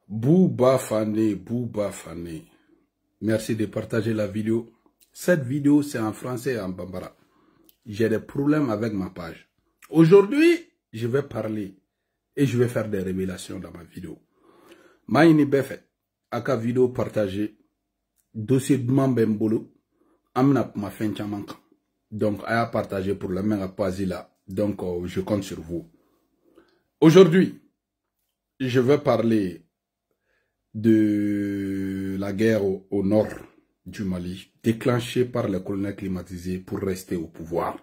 Bouba Fane, Bouba Fane. Merci de partager la vidéo. Cette vidéo, c'est en français et en bambara. J'ai des problèmes avec ma page. Aujourd'hui, je vais parler et je vais faire des révélations dans ma vidéo. Maïni Befet, aka vidéo partagée, dossier de Mambembolo, amna ma fin chamanka. Donc, à partager pour la main à pas là. Donc, je compte sur vous. Aujourd'hui, je vais parler de la guerre au nord du Mali, déclenchée par les colonels climatisés pour rester au pouvoir.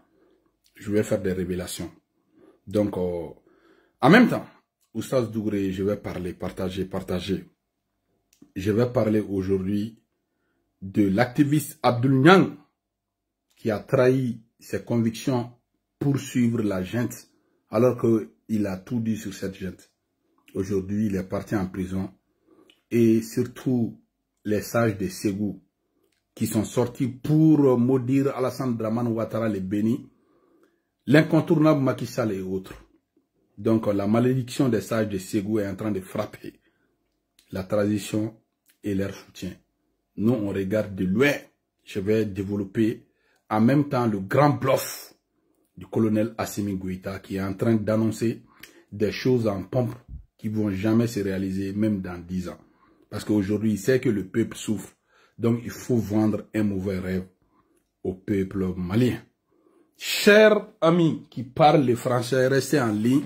Je vais faire des révélations. Donc, en même temps, Oustaz Dougré, je vais parler, partager. Je vais parler aujourd'hui de l'activiste Abdoul Niang qui a trahi ses convictions pour suivre la junte alors qu'il a tout dit sur cette junte. Aujourd'hui, il est parti en prison. Et surtout les sages de Ségou qui sont sortis pour maudire Alassane Dramane Ouattara les bénis, l'incontournable Macky Sall et autres. Donc la malédiction des sages de Ségou est en train de frapper la transition et leur soutien. Nous, on regarde de loin. Je vais développer en même temps le grand bluff du colonel Assimi Goïta qui est en train d'annoncer des choses en pompe qui vont jamais se réaliser, même dans 10 ans. Parce qu'aujourd'hui, il sait que le peuple souffre. Donc, il faut vendre un mauvais rêve au peuple malien. Chers amis qui parlent le français, restez en ligne.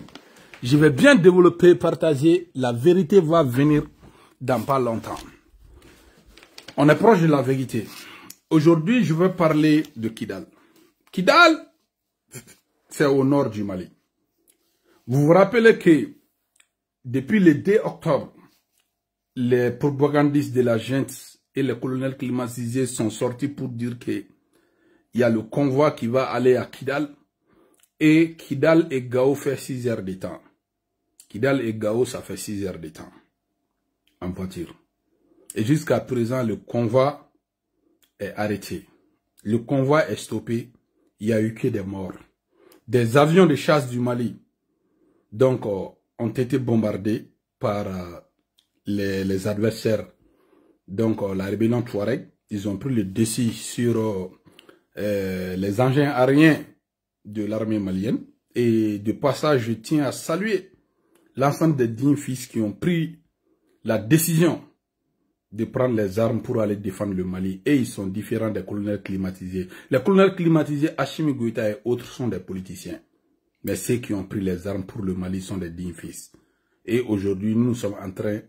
Je vais bien développer, partager. La vérité va venir dans pas longtemps. On est proche de la vérité. Aujourd'hui, je vais parler de Kidal. Kidal, c'est au nord du Mali. Vous vous rappelez que depuis le 2 octobre, les propagandistes de la junte et les colonels climatisés sont sortis pour dire qu'il y a le convoi qui va aller à Kidal. Et Kidal et Gao fait 6 heures de temps. Kidal et Gao, ça fait 6 heures de temps en voiture. Et jusqu'à présent, le convoi est arrêté. Le convoi est stoppé. Il n'y a eu que des morts. Des avions de chasse du Mali donc, ont été bombardés par les adversaires. Donc, la rébellion Touareg, ils ont pris le dessus sur les engins aériens de l'armée malienne. Et de passage, je tiens à saluer l'ensemble des dignes fils qui ont pris la décision de prendre les armes pour aller défendre le Mali. Et ils sont différents des colonels climatisés. Les colonels climatisés, Assimi Goïta et autres sont des politiciens. Mais ceux qui ont pris les armes pour le Mali sont des dignes fils. Et aujourd'hui, nous sommes en train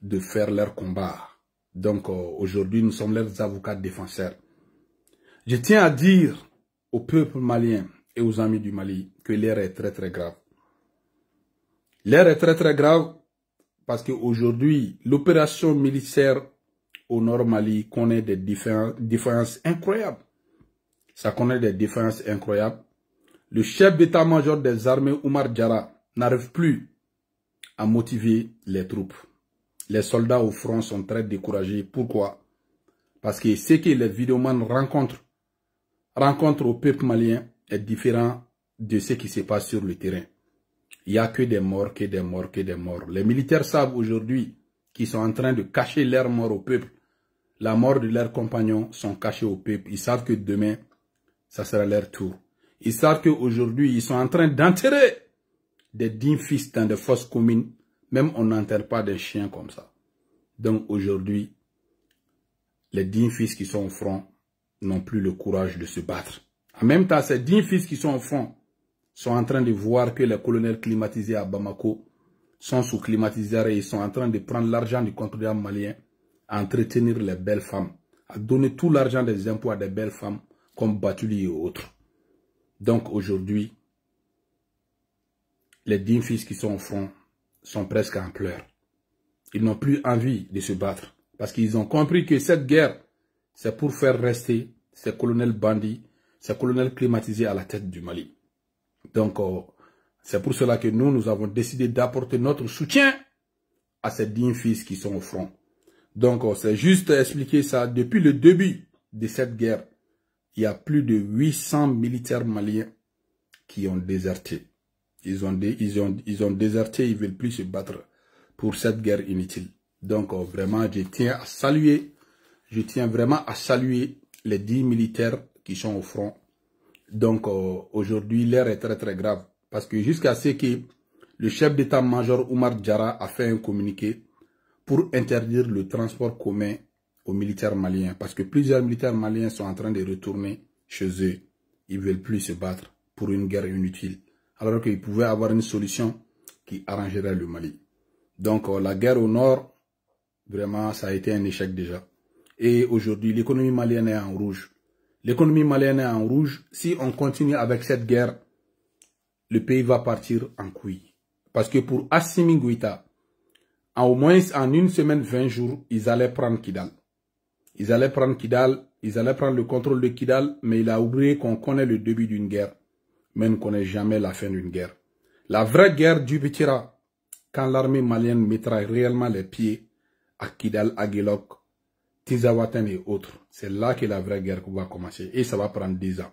de faire leur combat. Donc aujourd'hui, nous sommes leurs avocats défenseurs. Je tiens à dire au peuple malien et aux amis du Mali que l'heure est très très grave. L'heure est très très grave parce qu'aujourd'hui, l'opération militaire au nord Mali connaît des différences incroyables. Ça connaît des différences incroyables. Le chef d'état-major des armées, Oumar Diarra, n'arrive plus à motiver les troupes. Les soldats au front sont très découragés. Pourquoi? Parce que ce que les vidéomans rencontrent au peuple malien est différent de ce qui se passe sur le terrain. Il n'y a que des morts, que des morts, que des morts. Les militaires savent aujourd'hui qu'ils sont en train de cacher leur mort au peuple. La mort de leurs compagnons sont cachés au peuple. Ils savent que demain, ça sera leur tour. Ils savent qu'aujourd'hui, ils sont en train d'enterrer des dignes fils dans des fosses communes. Même on n'enterre pas des chiens comme ça. Donc aujourd'hui, les dignes fils qui sont au front n'ont plus le courage de se battre. En même temps, ces dignes fils qui sont au front sont en train de voir que les colonels climatisés à Bamako sont sous climatiseurs et ils sont en train de prendre l'argent du contribuable malien à entretenir les belles femmes, à donner tout l'argent des impôts à des belles femmes comme Batuli et autres. Donc aujourd'hui, les dignes fils qui sont au front sont presque en pleurs. Ils n'ont plus envie de se battre parce qu'ils ont compris que cette guerre, c'est pour faire rester ces colonels bandits, ces colonels climatisés à la tête du Mali. Donc, c'est pour cela que nous avons décidé d'apporter notre soutien à ces dignes fils qui sont au front. Donc, c'est juste expliquer ça. Depuis le début de cette guerre, il y a plus de 800 militaires maliens qui ont déserté. Ils ont déserté, ils ne veulent plus se battre pour cette guerre inutile. Donc vraiment, je tiens vraiment à saluer les 10 militaires qui sont au front. Donc aujourd'hui, l'heure est très très grave. Parce que jusqu'à ce que le chef d'état-major Oumar Diarra a fait un communiqué pour interdire le transport commun aux militaires maliens. Parce que plusieurs militaires maliens sont en train de retourner chez eux. Ils ne veulent plus se battre pour une guerre inutile. Alors qu'ils pouvaient avoir une solution qui arrangerait le Mali. Donc la guerre au nord, vraiment, ça a été un échec déjà. Et aujourd'hui, l'économie malienne est en rouge. L'économie malienne est en rouge. Si on continue avec cette guerre, le pays va partir en couille. Parce que pour Assimi Goïta, au moins en une semaine, 20 jours, ils allaient prendre Kidal. Ils allaient prendre le contrôle de Kidal, mais il a oublié qu'on connaît le début d'une guerre, mais on ne connaît jamais la fin d'une guerre. La vraie guerre débutera quand l'armée malienne mettra réellement les pieds à Kidal, à Guelok, Tizawaten et autres. C'est là que la vraie guerre va commencer. Et ça va prendre 10 ans.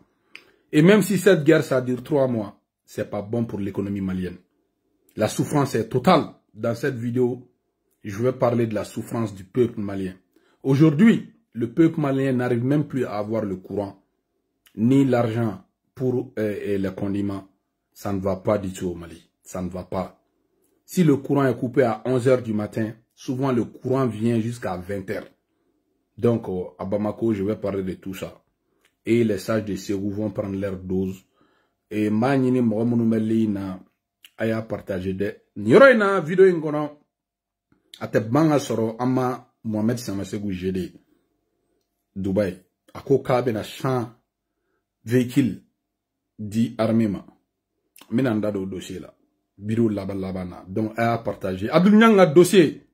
Et même si cette guerre, ça dure 3 mois, c'est pas bon pour l'économie malienne. La souffrance est totale. Dans cette vidéo, je vais parler de la souffrance du peuple malien. Aujourd'hui, le peuple malien n'arrive même plus à avoir le courant, ni l'argent pour les condiments. Ça ne va pas du tout au Mali. Ça ne va pas. Si le courant est coupé à 11 h du matin, souvent le courant vient jusqu'à 20 h. Donc, à Bamako, je vais parler de tout ça. Et les sages de Ségou vont prendre leur dose. Et Magnini Mohamoumeli na aya partagé de. Nyoro na vidéo ingono. Ate banga soro ama Mohamed Samasegou Gede. Dubaï. Ako kabe na champ véhicule di armée ma. Minanda do dossier là. Biro labana. Donc, aya partagé. Abdou Nyanga dossier.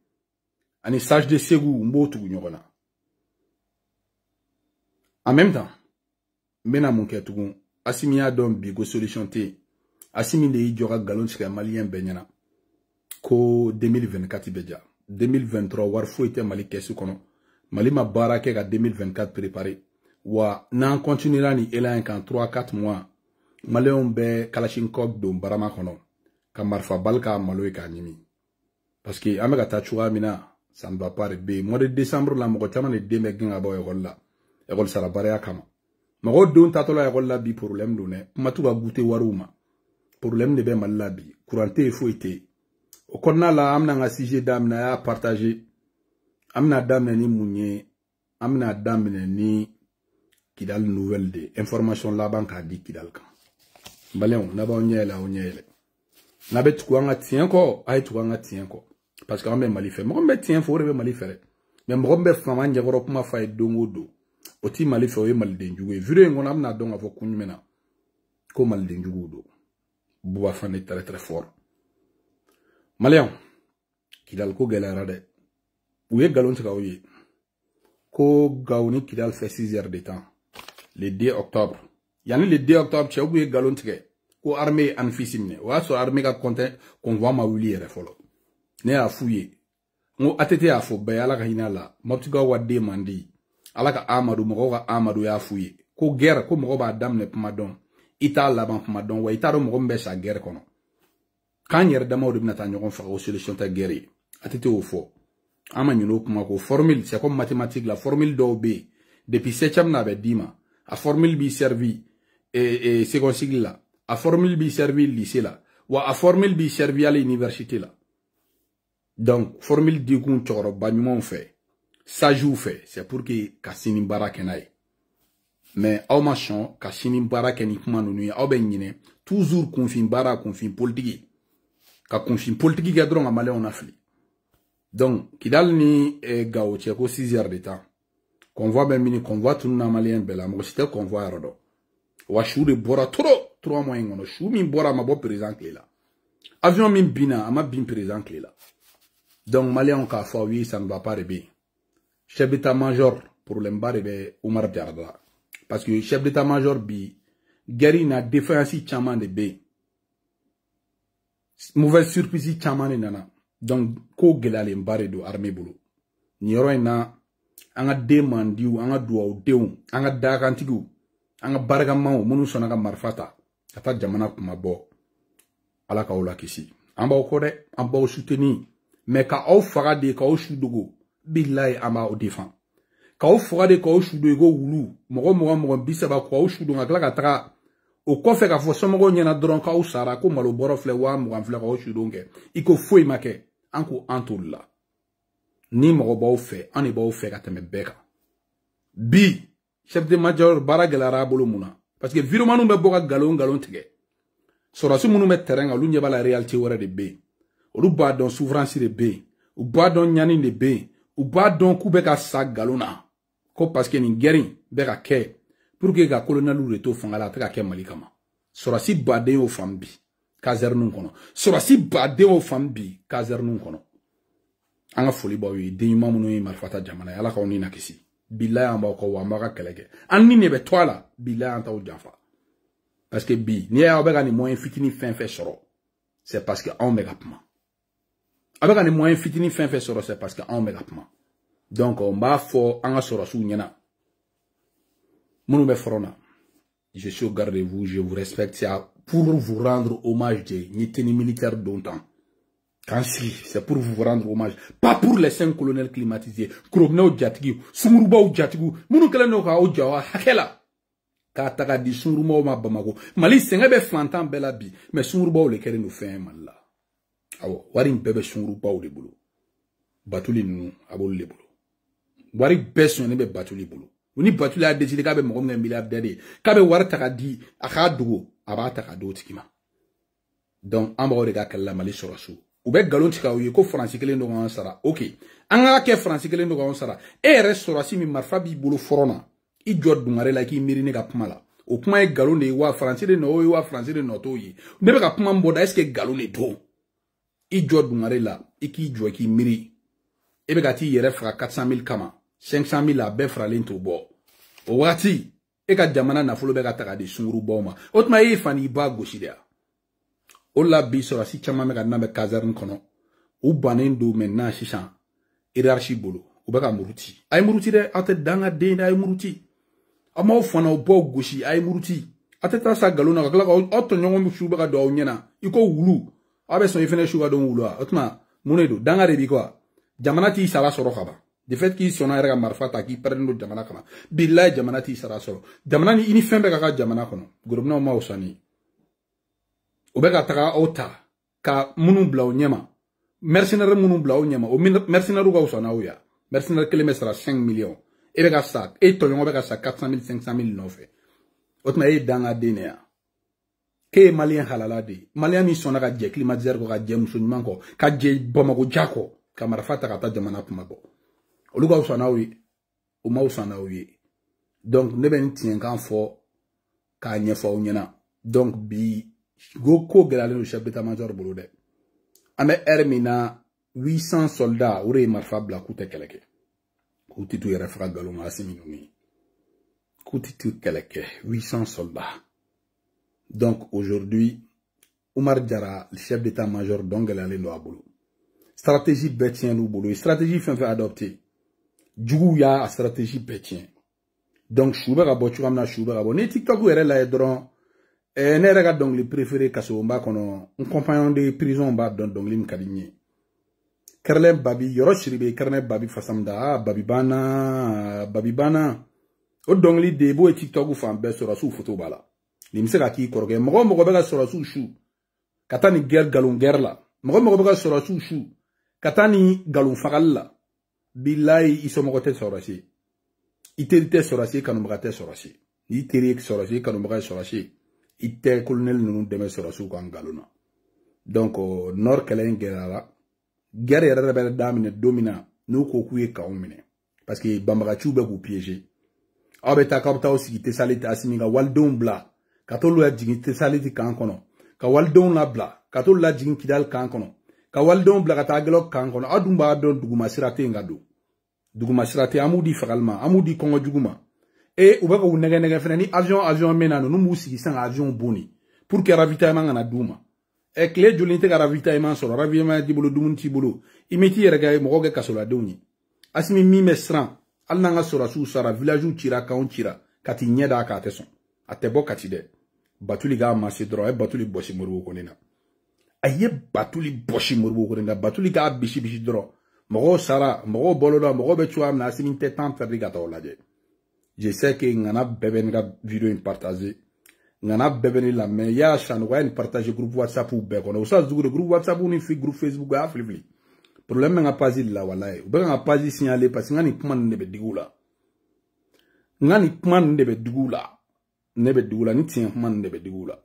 Ani sage de Ségou mbotu nyogona. En même temps, mena mon ketugun, Assimi a don bigo solution te. Assimi de yi joga galon sika malien benyana. Ko 2024 beja. 2023 war fo ite Mali kesu kono. Mali ma bara ke ga 2024 préparé. Wa nan continuera ni elan kan 3-4 mois. Malien be Kalashnikov do barama kono. Ka marfa balka malo ka nyimi. Parce que amega tachuga mina, ça ne va pas rebe. Mois de décembre la mo tama ne deme ginga bo yolla. École sara baria kama. Mago don tatola école la bi problème donné. Matuga goûter waruma. Problème de be malla bi. Couranté faut été. Au konna la amna nga sujet damna ya partager. Amna damna ni mounye. Amna damna ni Kidal nouvelle de information la banque a dit Kidal kan. Baléon na ba onyela onyele. Na bet ko nga tien ko ay to nga tien ko. Parce que on be Mali fait. Mo be tien fo rebe Mali fait. Mais mo be fama njagoro kuma fay dongo do. Oti Mali fait o Mali denjugo. Vire ngona amna donga fo kunyumena. Ko Mali denjugo do. Bouba fan est très très fort. Malien, Kidal ko galera de. Ouye galon tika ouye. Ko gaoni Kidal fait 6 heures de temps. Le 2 octobre. Yani le 2 octobre, tu as ouye galon tika. Ko armée anfisimne. Wa so armée ka konten konvoi ma wuli ere folo. Ne a fouillé. Ngo atete a fo be ala ka hinala. Moptiga wa demandi. Ala ka Amadou mo ka Amadou ya fouillé. Ko guerre ko mo ba damne pumadon. Ita laban pumadon wa ita do mo mbe sa guerre kono. Quand yer dama o debna ta ñogon fa o solution ta guerre. Atete o fo. Ama ñuno kuma ko formule c'est comme mathématique la formule do B. Depuis 7e na be dima. A formule bi servi et second cycle là. A formule bi servi lycée là. Wa a formule bi servi à l'université là. Donc formule digun choro banyumon fait. Ça joue fait, c'est pour que Kassini Barakenaï. Mais au machin, Kassini Barakeni Kumanouye, au Benine, toujours confine Bara, confine politique. Ka confine politique a drôle à Malé en Afrique. Donc, Kidal ni Gao Tcheko 6 heures de temps. Convoi ben mini, convoi tout le malien bela, moi c'était convoi à Rodo. Wachou de Bora, 3 mois en chou, min Bora ma bo présent clé là. Avion min bina, ama bin présent clé là. Donc, Malien en ka oui, ça ne va pas rébé. Chef d'état-major pour l'embarque Oumar Diarra. Parce que chef d'état-major bi, guerre na défense chaman de B. Mauvaise surprise chaman nana. Donc, ko gela l'embarque de armée bolo. Nyoro na, anga demandiou, anga douaou deou, anga dagantigou, anga bargamao, monu sonaga marfata. Kata jamana kuma bo. Ala ka ola kisi. Amba okode, amba o soutenir. mais ka aw faga de ka aw su dogo billahi ama o défend ka aw faga de ka aw su dogo wulu mogo bisaba ko aw su dogo ka taga o kɔfɛ ka fɔ somɔgɔw ɲɛna dɔrɔn k'aw sara ko malo bɔrɔ filɛ 20 filɛ k'aw su dogo kɛ i ko foyi ma kɛ an ko an t'olu la ni mɔgɔ b'aw fɛ an de b'aw fɛ ka tɛmɛ bɛɛ kan bi chef de major baara gɛlɛyara a bolo mun na parce que viremaniw bɛ bɔ ka ngalon tigɛ sɔrɔsi minnu bɛ terrain kan olu ɲɛ b'a la réalité wɛrɛ de bɛ yen olu b'a dɔn souffrance de bɛ yen u b'a dɔn ɲani de bɛ yen u b'a dɔn k'u bɛ ka sa ngalon na ko parce que nin guerre in bɛ ka kɛ pour que ka colonel de to fanga la a tɛ ka kɛ Mali kama sɔrɔsi baden y'o faamu bi caserne kɔnɔ sɔrɔsi baden y'o faamu bi caserne kɔnɔ an ka foli b'aw ye den ɲuman minnu ye marifata jamana ye ala k'aw ni na kisi billahi an b'aw kɔ wa an b'a ka kɛlɛ kɛ an ni ne bɛ to a la billahi an t'aw janfa parce que bi n'i y'aw bɛ ka nin moyen fitinin fɛn fɛn sɔrɔ c'est parce que anw bɛ ka kuma a bɛ ka nin moyen fitinin fɛn fɛn sɔrɔ c'est parce que anw bɛ ka kuma donc n b'a fɔ an ka sɔrɔsiw ɲɛna minnu bɛ front na je suis au garde de vous je vous respecte c'est pour vous rendre hommage de ni tenue militaire don temps quand si c'est pour vous rendre hommage pas pour les 5 colonels climatisés Krobnew jatigi Sungurubaw jatigiw minnu kɛlen don k'aw ja hakɛ la k'a ta ka di Sungurubaw ma Bamako Mali sɛgɛn bɛ fantan bɛɛ la bi mais Sungurubaw le kɛlen don fɛn Mali la awɔ wari in bɛɛ bɛ Sungurubaw de bolo Batuli ninnu a b'olu de bolo wari bɛɛ sɔnnen bɛ Batuli bolo ni Batuli a décidé k'a bɛ mɔgɔ min kɛ milliardaire ye k'a bɛ wari ta ka di a k'a dogo a b'a ta ka d'o tigi ma donc an b'aw de ka kɛlɛ la Mali sɔrɔsiw u bɛ nkalon tigɛ aw ye ko Faransi kelen don k'an sara ok an ka kɛ Faransi kelen don k'an sara e yɛrɛ sɔrɔsi min marifa b'i bolo fɔrɔ na i jɔ dungare la k'i miiri ne ka kuma la o kuma ye nkalon de ye wa Faransi de nɔ o ye wa Faransi de nɔ t'o ye ne bɛ ka kuma min bɔ da est-ce que nkalon de don i jɔ dungare la i k'i jɔ k'i miiri e bɛ ka t'i yɛrɛ faga 400 000 kama 500 000 a bɛɛ faralen t'o bɔ o waati e ka jamana nafolo bɛ ka ta ka di Sungurubaw ma o tuma e fana i b'a gosi de ya o la bi sɔrɔsi caman bɛ ka na bɛ caserne kɔnɔ u bannen don maintenant sisan hiérarchie bolo u bɛ ka muruti a ye muruti dɛ aw tɛ dangaden dɛ a ye muruti aw m'aw fana o bɔ gosi a ye muruti a tɛ taa sa nkalon na ka tila ka aw tɔɲɔgɔn su bɛ ka don aw ɲɛna i ko wulu aw bɛ sɔn i fana su ka don wulu wa o tuma mun de don danga de b'i kɔ jamana t'i sara sɔrɔ ka ban de fait k'i sɔnna yɛrɛ ka marifa ta k'i pɛrɛnnen don jamana kama billahi jamana t'i sara sɔrɔ jamana ni i ni fɛn bɛɛ ka kan jamana kɔnɔ gorobinɛw m'aw sɔnni o bɛ ka taga aw ta ka minnu bila aw ɲɛma mercenaire minnu bila aw ɲɛma o mercenaire ka fisa n'aw ya mercenaire kelen bɛ sara 5 millions e bɛ ka sa e tɔɲɔgɔn bɛ ka sa 400 000 500 000 nɔfɛ o tuma e ye dangaden de ya k'e ye maliyɛn halala de ye maliyɛn min sɔnna ka jɛ climatiseur kɔ ka jɛ muso ɲuman kɔ ka jɛ Bamako ja kɔ ka marifa ta ka taa jamana kuma bɔ olu ka fisa n'aw ye o ma fisa n'aw ye donc ne bɛ n tiɲɛkan fɔ k'a ɲɛfɔ aw ɲɛna donc bi ko gɛlɛyalen don chef d'état-major bolo dɛ an bɛ heure min na 800 soldats o de ye marifa bila k'u tɛ kɛlɛ kɛ k'u tɛ t'u yɛrɛ faga nkalon kan Asimi ninnu ye k'u tɛ t'u kɛlɛ kɛ 800 soldats donc aujourd'hui Umar Jara le chef d'état-major donc gɛlɛyalen don a bolo stratégie bɛɛ tiɲɛ n'u bolo stratégie fɛn fɛn adopté juguw y'a stratégie bɛɛ tiɲɛ donc su bɛ ka bɔ cogoya min na su bɛ ka bɔ ni TikTok yɛrɛ lajɛ dɔrɔn ne yɛrɛ ka dɔnkili préféré kaso b'a kɔnɔ n compagnon de prison b'a dɔn dɔnkili min ka di n ye Kɛrɛlɛ Babi yɔrɔ siribe Kɛrɛlɛ Babi fasamda Babi bana o dɔnkili de b'o ye TikTok fan bɛɛ sɔrɔsiw photo b'a la nin bɛ se ka k'i kɔrɔkɛ mɔgɔ mɔgɔ bɛ ka sɔrɔsiw su ka taa ni galon guerre la mɔgɔ mɔgɔ bɛ ka sɔrɔsiw su ka taa ni galon fagali la billahi i somɔgɔ tɛ sɔrɔsi i teri tɛ sɔrɔsi i kanubaga tɛ sɔrɔsi i teri ye sɔrɔsi i kanubaga ye sɔrɔsi i tɛ colonel ninnu dɛmɛ sɔrɔsiw ka ngalon na donc nord kɛlɛ in gɛlɛyara guerre yɛrɛ bɛ daminɛ don min na n'u ko k'u ye k'anw minɛ parce que banbagaciw bɛ k'u piéger aw bɛ taa k'aw bɛ taa aw sigi Tesalite Asimi ka walidenw bila ka t'olu lajigin Tesalite kan kɔnɔ ka walidenw labila ka t'olu lajigin Kidali kan kɔnɔ ka walidenw bila ka taa Agilɔ kan kɔnɔ aw dun b'a dɔn duguma sira tɛ yen ka don duguma sira tɛ an b'u di fagali ma an b'u di kɔngɔ jugu ma u bɛ k'u nɛgɛ nɛgɛ fɛnɛ ni avion mɛn na ninnu b'u sigi sisan ka avion bonni pour que ravitaillement kana d'u ma tile joli tɛ ka ravitaillement sɔrɔ ravitaillement t'i bolo dumuni t'i bolo i mɛ t'i yɛrɛ kɛ mɔgɔw kɛ kasoladenw ye Asimi min bɛ siran hali n'an ka sɔrɔsiw sara villagew cira kanw cira ka t'i ɲɛ d'a kan a tɛ sɔn a tɛ bɔ Kati dɛ Batuli k'a maase dɔrɔn a ye Batuli bɔsi Moribo Kone na aye batuli boshi morbo korinda batuli ka bishi dro mogo sara mogo boloda mogo be chua na simin te tant faire gata olaje je sais que ngana beben ga vidéo in partager ngana beben la mais ya chan wa in partager groupe WhatsApp ou be kono sa zugu groupe WhatsApp ou ni fi groupe Facebook a flifli problème nga pas la wallahi be nga pas signaler parce que ngani pman ne be digula ngani pman ne be digula ni tien pman ne be digula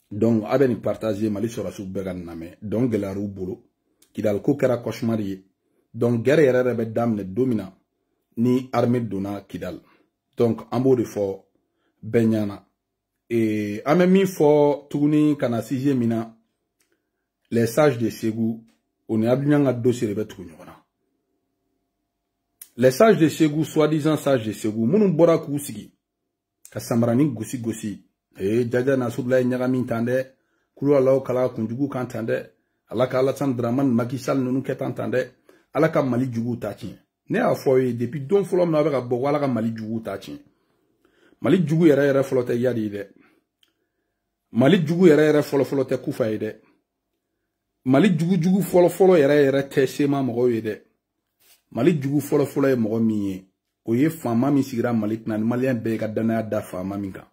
donc abe ni partager mali sura su be gan name donc la ru bolo kidal ko kera cauchemar donc guerre yere be damne domina ni armée dona kidal donc ambo de fo benyana et amemi fo tuguni kana 6e mina les sages de Ségou on est ablignanga dossier be tunyona les sages de Ségou soi-disant sages de Ségou munum bora ku sigi ka samrani gosi jaja na subla nyaga min tande kulu Allah kala kunjugu kan tande alaka Alassane Dramane Macky Sall nunu ketan tande alaka Mali jugu tachi ne a foye depuis don folom na beka bo alaka Mali jugu tachi Mali jugu yere folote yadi de Mali jugu yere folote kufa de Mali jugu folo yere tesema mo yede Mali jugu folo e mo miye oye fama mi sigira Mali nan malien be ka dana da fama minka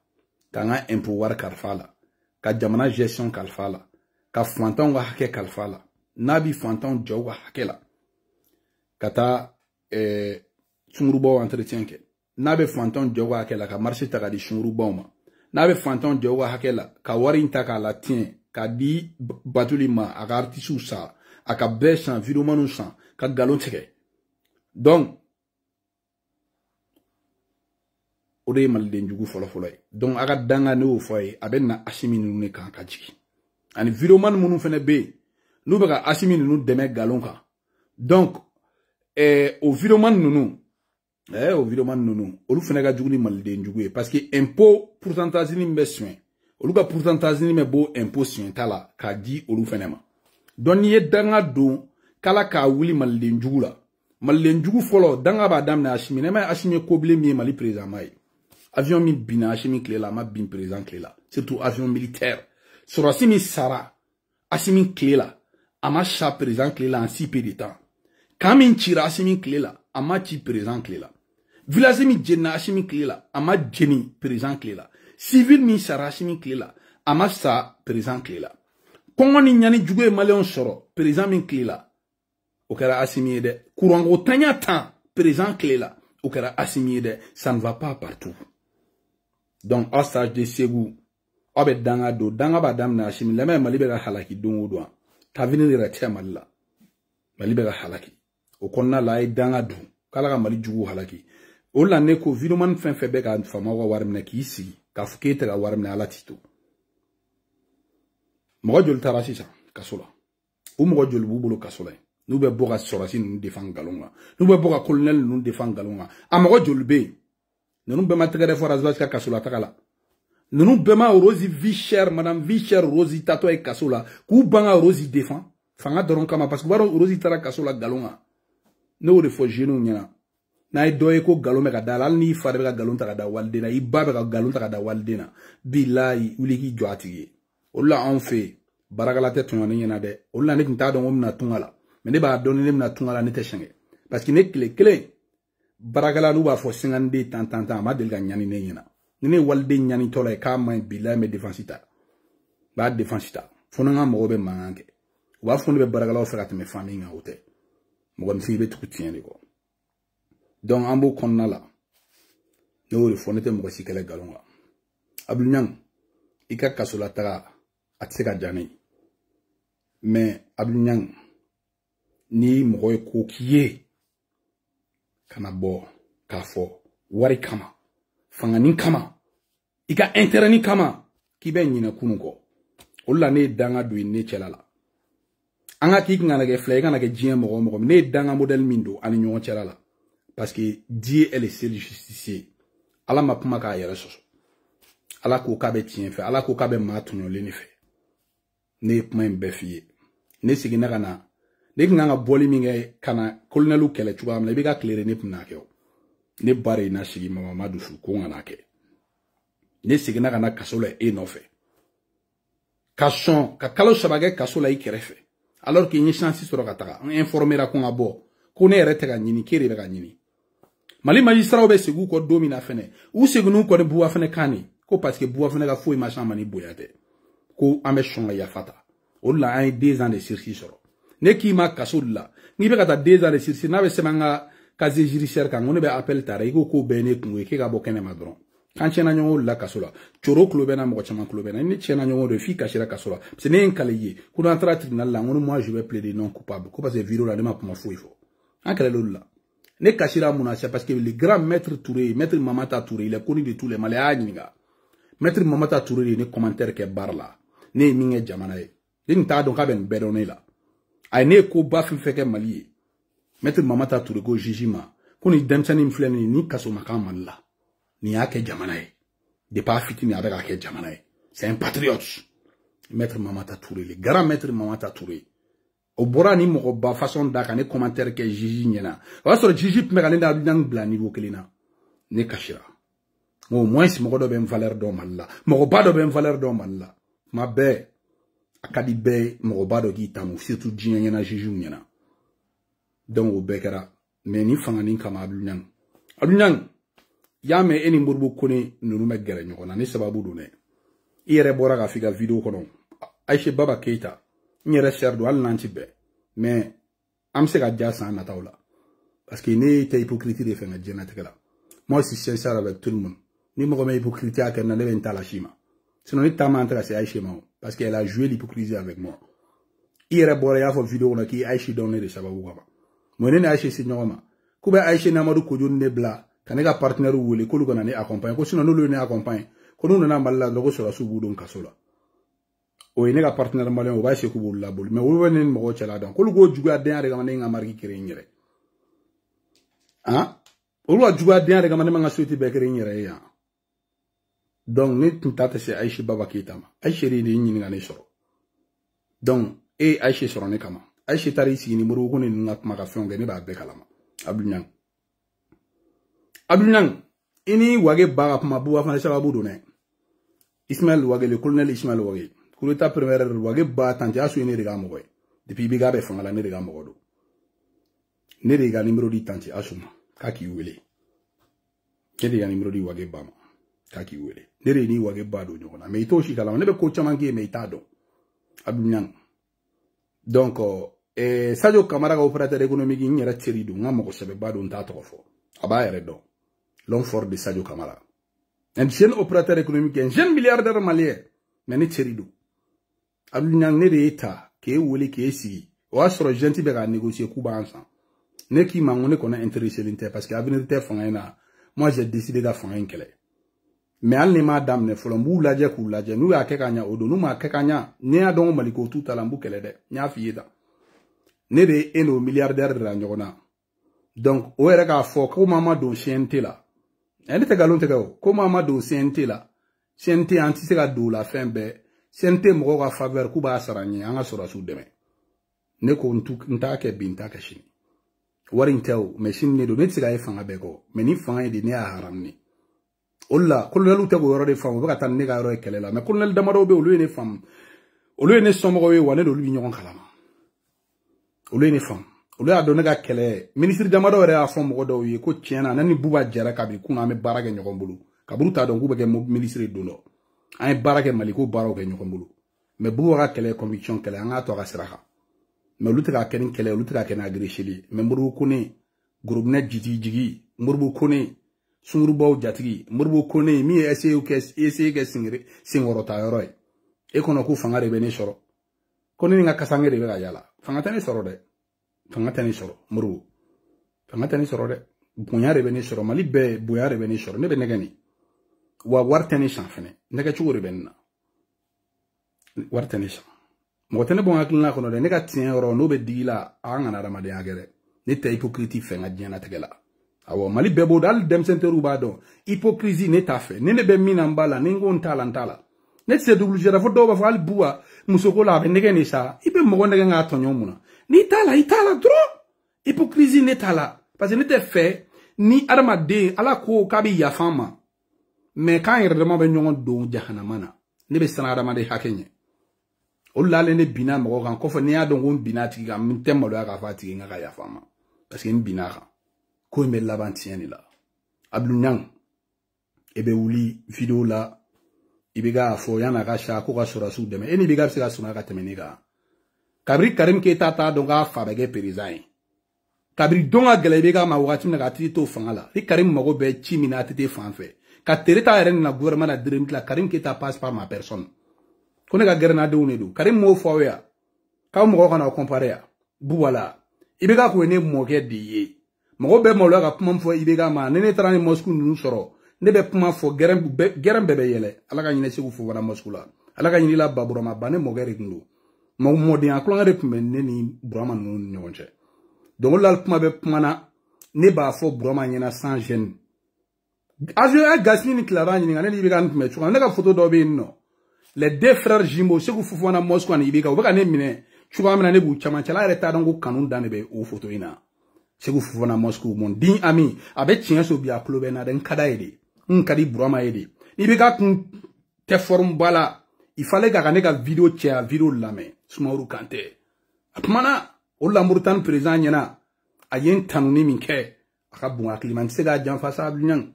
kanga impouvoir kalfala ka jamana gestion kalfala ka fantan wa hake kalfala nabi fantan jowa hakela kata chungurubo entretien ke nabe fantan jowa hakela ka marché ta di chungurubo ma nabe fantan jowa hakela ka wari ntaka la tien ka di batulima aka artisu sa aka besan video manu san ka galon teke donc ode mal den jugu folo donc aga danga ne o foye abenna asimi nu kan ka jigi ani video man munu fene be nu be ka asimi nu deme galon kan donc au video man nunu olu fene ga jugu ni mal den jugu parce que impôt pourcentage ni mbe soin olu ga pourcentage ni me bo impôt soin tala ka di olu fene ma don ye danga do kala ka wuli mal den jugu la mal den jugu folo danga ba dam na asimi ne ma asimi ko ble mi mali président mai avion mi bina asimi clé la ma bin président clé la surtout avion militaire sur asimi sara asimi clé la ama cha président clé la en 6 peu de temps quand min tira asimi clé la ama ti président clé la village mi jenna asimi clé la ama jeni président clé la civil mi sara asimi clé la ama sa président clé la kongo ni nyani jugo malion soro président mi clé la o kera asimi de courango tanya temps président clé la o kera asimi de ça ne va pas partout. Donc, au stage de Ségou, obe danga do, danga ba dam na ashimi, leme malibega halaki dungu doa. Tavini ni retia malila. Malibega halaki. Okonna la e danga do, kalaka mali jugu halaki. Ola neko videoman fin febeka fama wa warmne ki isi, ka fukete ga warmne alatito. Mwa jol tarasisa, kasola. Ou mwa jol bubulo kasola. Nube boga sorasi nun defan galonga. Nube boga kolonel nun defan galonga. A mwa jol be. Nous bema tegere forazbas ka kasula takala. Nous bema rosi vie chère madame vie chère rosi tato e kasula. Ku banga rosi défend. Fanga doron kama parce que baro rosi tara kasula galonga. No réfugié no nyana. Na doye ko galome ka dalal ni fare ka galon ta da waldena i babe ka galon ta da waldena. Billahi uliki joatige. Ola on fait barakala te tonone nyana de. Ola ne tinta don omna tungala. Mais ne ba donner na tungala ne te chenge. Parce que ne clé barakala nu ba fo 50 tant ma del ga nyani ne nyina ne walde nyani tola ka ma bila me defensita ba defensita fona nga mo be manganke wa fona be barakala o fera me famille nga hotel mo gam fi be tout tiene ko donc ambo konna la no le fona te mo si kala galonga ablu nyang ika kasola taga atseka jani mais ablu nyang ni mo ko kiye kana bo kafo wari kama fangani kama ika interani kama kibe nyina kunuko olla ne danga do ne chelala anga ki ngana ge flay ngana ge jien mo ne danga model mindo ani nyon chelala parce que Dieu est le seul justicier ala mapuma ka yere soso ala ko kabe tien fe ala ko kabe matunyo le ni fe ne puma mbe fiye ne sigina kana ne nganga boli minge kana kolonelu kele chuba amle biga claire ne puna ke ne bare na shigi mama madu su ko ngana ke ne sigina kana kasole e no fe ka son ka kalo sabage kaso la ikerefe alors que ni chance soro kataka on informera ko ngabo ko ne rete ga nyini kere be ga nyini mali magistrat be segu ko domina fene ou segunu ko de buwa fene kani ko parce que buwa fene ga fo machin mani boyate ko ambe shonga ya fata o la ay 2 ans de sursis soro ne ki ma kaso la ni be kata 2 ans de sursis na be semanga casier judiciaire kan on be appel tare ko be ne kunwe ke ga bokene madron kan chena nyongo la kasola choro klobena mo chama klobena ni chena nyongo de fi kashira kasola c'est ne nkaliye kuna entra tribunal la ngono moi je vais plaider non coupable ko parce que vidéo la ma pour ma fou il faut akala lola ne kashira muna c'est parce que le grand maître Touré maître Mamata Touré il est connu de tous les Malais nyinga maître Mamata Touré ne commentaire ke barla ne minge jamana e din ta don ka ben bedone la ay ne ko ba fi feke mali maître Mamata Touré go jijima kuni demsani mfleni ni kaso makam la ni yake jamanae de pas fitini avec ake jamanae c'est un patriote maître Mamata Touré le grand maître Mamata Touré au bora ni mo ba façon d'aka ne commentaire que Jiji nyena wa so Jiji me kan da blan bla niveau kelina ne kashira au moins si mo do ben valeur do malla mo ba do ben valeur do malla ma be akadi be mo ba do gi tamu surtout Jiji nyena Jiji nyena donc au bekara mais ni fangani kama adunyang yame eni mburbu kone nunu me gere nyokona ni sababu dune ire bora ga figa video kono Aïcha Baba Keita nyere serdo al nanti be mais am se ga jassa na tawla parce que ni te hypocrisie de fenga jena tekala moi je suis sincère avec tout le monde ni mo me hypocrisie à na le benta la shima sinon ni tama entra c'est Aïcha ma parce qu'elle a joué l'hypocrisie avec moi ire bora ya fo video na ki Aïcha donne de sababu baba mo ne Aïcha signoma kube Aïcha na madu ko jonne bla kanega partenaire wole ko lugana ne accompagne ko sinon no le ne accompagne ko no na malla logo so la subu don kasola o ene ga partenaire malien o ba se ko bulla bol mais wo wenen mo chala dan ko lugo juga den re ga manen nga marki kire nyere ah o lo juga den re ga manen nga souti be kire nyere ya donc ne tuntata se Aïcha Baba Keita ma Aïcha ri ni nyini ngane soro donc e Aïcha soro ne kama Aïcha tari si ni muru ko ne nga maka fionge ne ba be kalama Abdounyang ini wage baga kuma buwa fana sababu done Ismaël wage le colonel Ismaël wage coup d'état premier wage ba tanti asu ne rega mogoy depuis biga be fangala ne rega mogodo ne rega numéro di tanti asuma kaki wele ne rega numéro di wage ba kaki wele ne re ni wage ba do nyona mais to shi kala ne be ko chamangi mais tado Abdounyang donc Sadio Camara ga opérateur économique nyera tseri do ngamo ko sebe ba do nta to fo aba yere do l'homme fort de Sadio Camara. Un jeune opérateur économique, un jeune milliardaire malien, mais n'est pas Abdounyang ne d'État, qui est ouli, qui est si, ou a sur gentil bega négocier Kuba ensemble. Ne qui m'a on qu'on a intéressé l'inter, parce que l'avenir était fangena, moi j'ai décidé de faire un kele. Mais al ne madame ne folon bou la kou la nous a kekanya odo, nous ma kekanya, ne a donc maliko tout à l'ambou kele de, nya fieda. Ne de eno milliardaire de la nyona. Donc, o era ka fo ko mama do CNT la. Elle te galon te go. Ko mama do CNT la. CNT anti se ga do la fin be. CNT mo ga faveur ku ba saranye anga sora su deme. Ne ko nta ke binta ka shini. Warin tew machine ne do ne tsiga e fanga be go. Me ni fanga de ne a haram ni. Olla kolonel te go yoro de fam ba tan ne ga yoro e kelela. Me kolonel damaro be o lu ne fam. O lu ne somo go we wane do lu nyon kalama. O lu ne fam. Olu a donné ka kele ministre Damado yɛrɛ y'a fɔ mɔgɔ dɔw ye ko tiɲɛna ne ni Buba Jara ka bi kun an bɛ baara kɛ ɲɔgɔn bolo kaburu t'a dɔn k'u bɛ kɛ ministre don dɔ an ye baara kɛ Mali ko baaraw kɛ ɲɔgɔn bolo mais Buba ka kɛlɛ conviction kɛlɛ an k'a to a ka sira kan mais olu tɛ ka kɛ ni kɛlɛ olu tɛ ka kɛ ni agressé mais Moribo Kone Gorobinɛ jigi Moribo Kone Sungurubaw jatigi Moribo Kone min ye essayé kɛ senkɔrɔta yɔrɔ ye e kɔnɔ ko fanga de bɛ ne sɔrɔ ko ne ni n ka kasange de bɛ ka yala fanga tɛ ne sɔrɔ dɛ fanga tani soro muru fanga tani soro de bonya rebe ni soro Mali be bonya rebe ni soro ne be negani wa wartani sanfene nega chugo rebe na wartani san mo tane bon akilna kono de nega tien ro no be digila anga na ramade agere ne te hypocrite fenga diana tegela awo Mali be bo dal dem senteru ba do hypocrisie ne ta fe ne be mina mbala ne ngon tala ne se dublu jera fo do ba fal buwa musoko la be negani sa ibe mo nega nga tonyo muna ni tala dro hypocrisie ne tala parce que ne te fait ni armade ala ko kabi ya fama mais quand il redemande be nyon do jahanamana ne be sana armade hakenye O lale ne bina mɔgɔ kan kɔfɛ ne y'a dɔn ko n bina tigi kan n tɛ maloya k'a fɔ a tigi n ka yafa ma parce que n bina kan ko in bɛ laban tiɲɛ de la Abdou Niang e bɛ wuli vidéo la i bɛ k'a fɔ yan'a ka sa ko ka sɔrɔsiw dɛmɛ e ni bɛ ka se ka sɔrɔ ka tɛmɛ ne kan kabiri Karim Keita t'a dɔn k'a fa bɛ kɛ président ye kabiri dɔn ka gɛlɛ i bɛ k'a ma wagati min na k'a tigi to fanga la ni Karim mago bɛ ci min na a tɛ te fan fɛ ka tere ta yɛrɛ na gouvernement na dërëm la Karim Keita passe par ma personne ko ne ka gɛrɛnadenw de don Karim m'o fɔ aw ye k'aw mɔgɔw kana comparer ya Bouwala i bɛ ka ko ne mɔkɛ de ye mɔgɔ bɛɛ maloya ka kuma fɔ i bɛ ka ma ne taara ni Moscou ninnu sɔrɔ ne bɛ kuma fɔ gɛrɛn bɛɛ bɛ yɛlɛ ala ka ɲinɛ Segu Fofana Moscou la ala ka ɲinila Baburama ba ne mɔkɛ de kun don mɔdenya kulonkɛ de tun bɛ ne ni Burama ninnu ni ɲɔgɔn cɛ donc la kuma bɛ kuma na ne b'a fɔ Burama ɲɛna sans gêne avion gasmi ni Clara ɲininka ne ni bɛ ka n tɛmɛ cogo ne ka photo dɔ bɛ yen nɔ les deux frères Jimbo Segu Fofana Moscou ani Ibeka u bɛ ka ne minɛ cogoya min na ne b'u camancɛ la yɛrɛ t'a dɔn ko kanu dan de bɛ o photo in na Segu Fofana Moscou mon din ami a bɛ tiɲɛ so bi a tulo bɛ na dɛ n ka d'a ye de n ka di Burama ye de ni bɛ ka kun tɛ forme ba la il fallait ka ne ka vidéo cɛ a vidéo lamɛn Sumaworo Kante a kumana o la Mauritanie président ɲɛna a ye n tanuni min kɛ a ka bon hakili ma n tɛ se k'a janfa sa Abdou Niang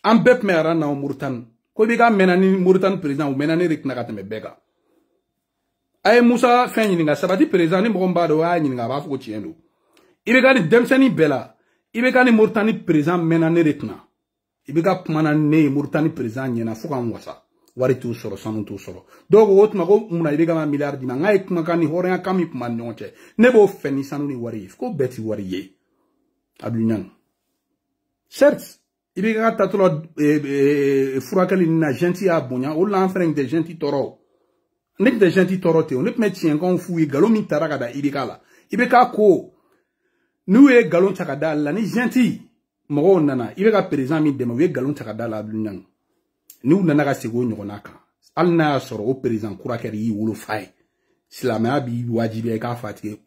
an bɛɛ tun bɛ aran na o Mauritanie ko b'i ka mɛnna ni Mauritanie président u mɛnna ne de tɛna ka tɛmɛ bɛɛ kan a ye Musa fɛn ɲininka sabati président ni mɔgɔ min b'a dɔn o y'a ɲininka a b'a fɔ ko tiɲɛ don i bɛ ka ni denmisɛnnin bɛɛ la i bɛ ka ni Mauritanie président mɛnna ne de tɛna i bɛ ka kuma na ne ye Mauritanie président ɲɛna fo ka n wasa wari t'u sɔrɔ sanu t'u sɔrɔ dɔw ko o tuma ko munna i bɛ ka ma miliyari di ma n k'a ye kumakan ni hɔrɔnya kan min tun b'an ni ɲɔgɔn cɛ ne b'o fɛ ni sanu ni wari ye ko bɛɛ ti wari ye Abdou Niang certes i bɛ ka tatɔla furakɛli na genti y'a bonya o la an fɛnɛ tɛ genti tɔɔrɔ ne tɛ genti tɔɔrɔ ten o ne tun bɛ tiɲɛkanw f'u ye nkalon min taara ka da i bɛ k'a la i bɛ k'a ko n'u ye nkalon ta ka da la ni genti mɔgɔw nana i bɛ ka président min dɛmɛ u ye nkalon ta ka da la Abdou Niang n'u nana ka segin o ɲɔgɔnna kan hali n'a y'a sɔrɔ o président kura kɛra y'i wolo fa ye silamɛya b'i wajibiya i k'a fa tigɛ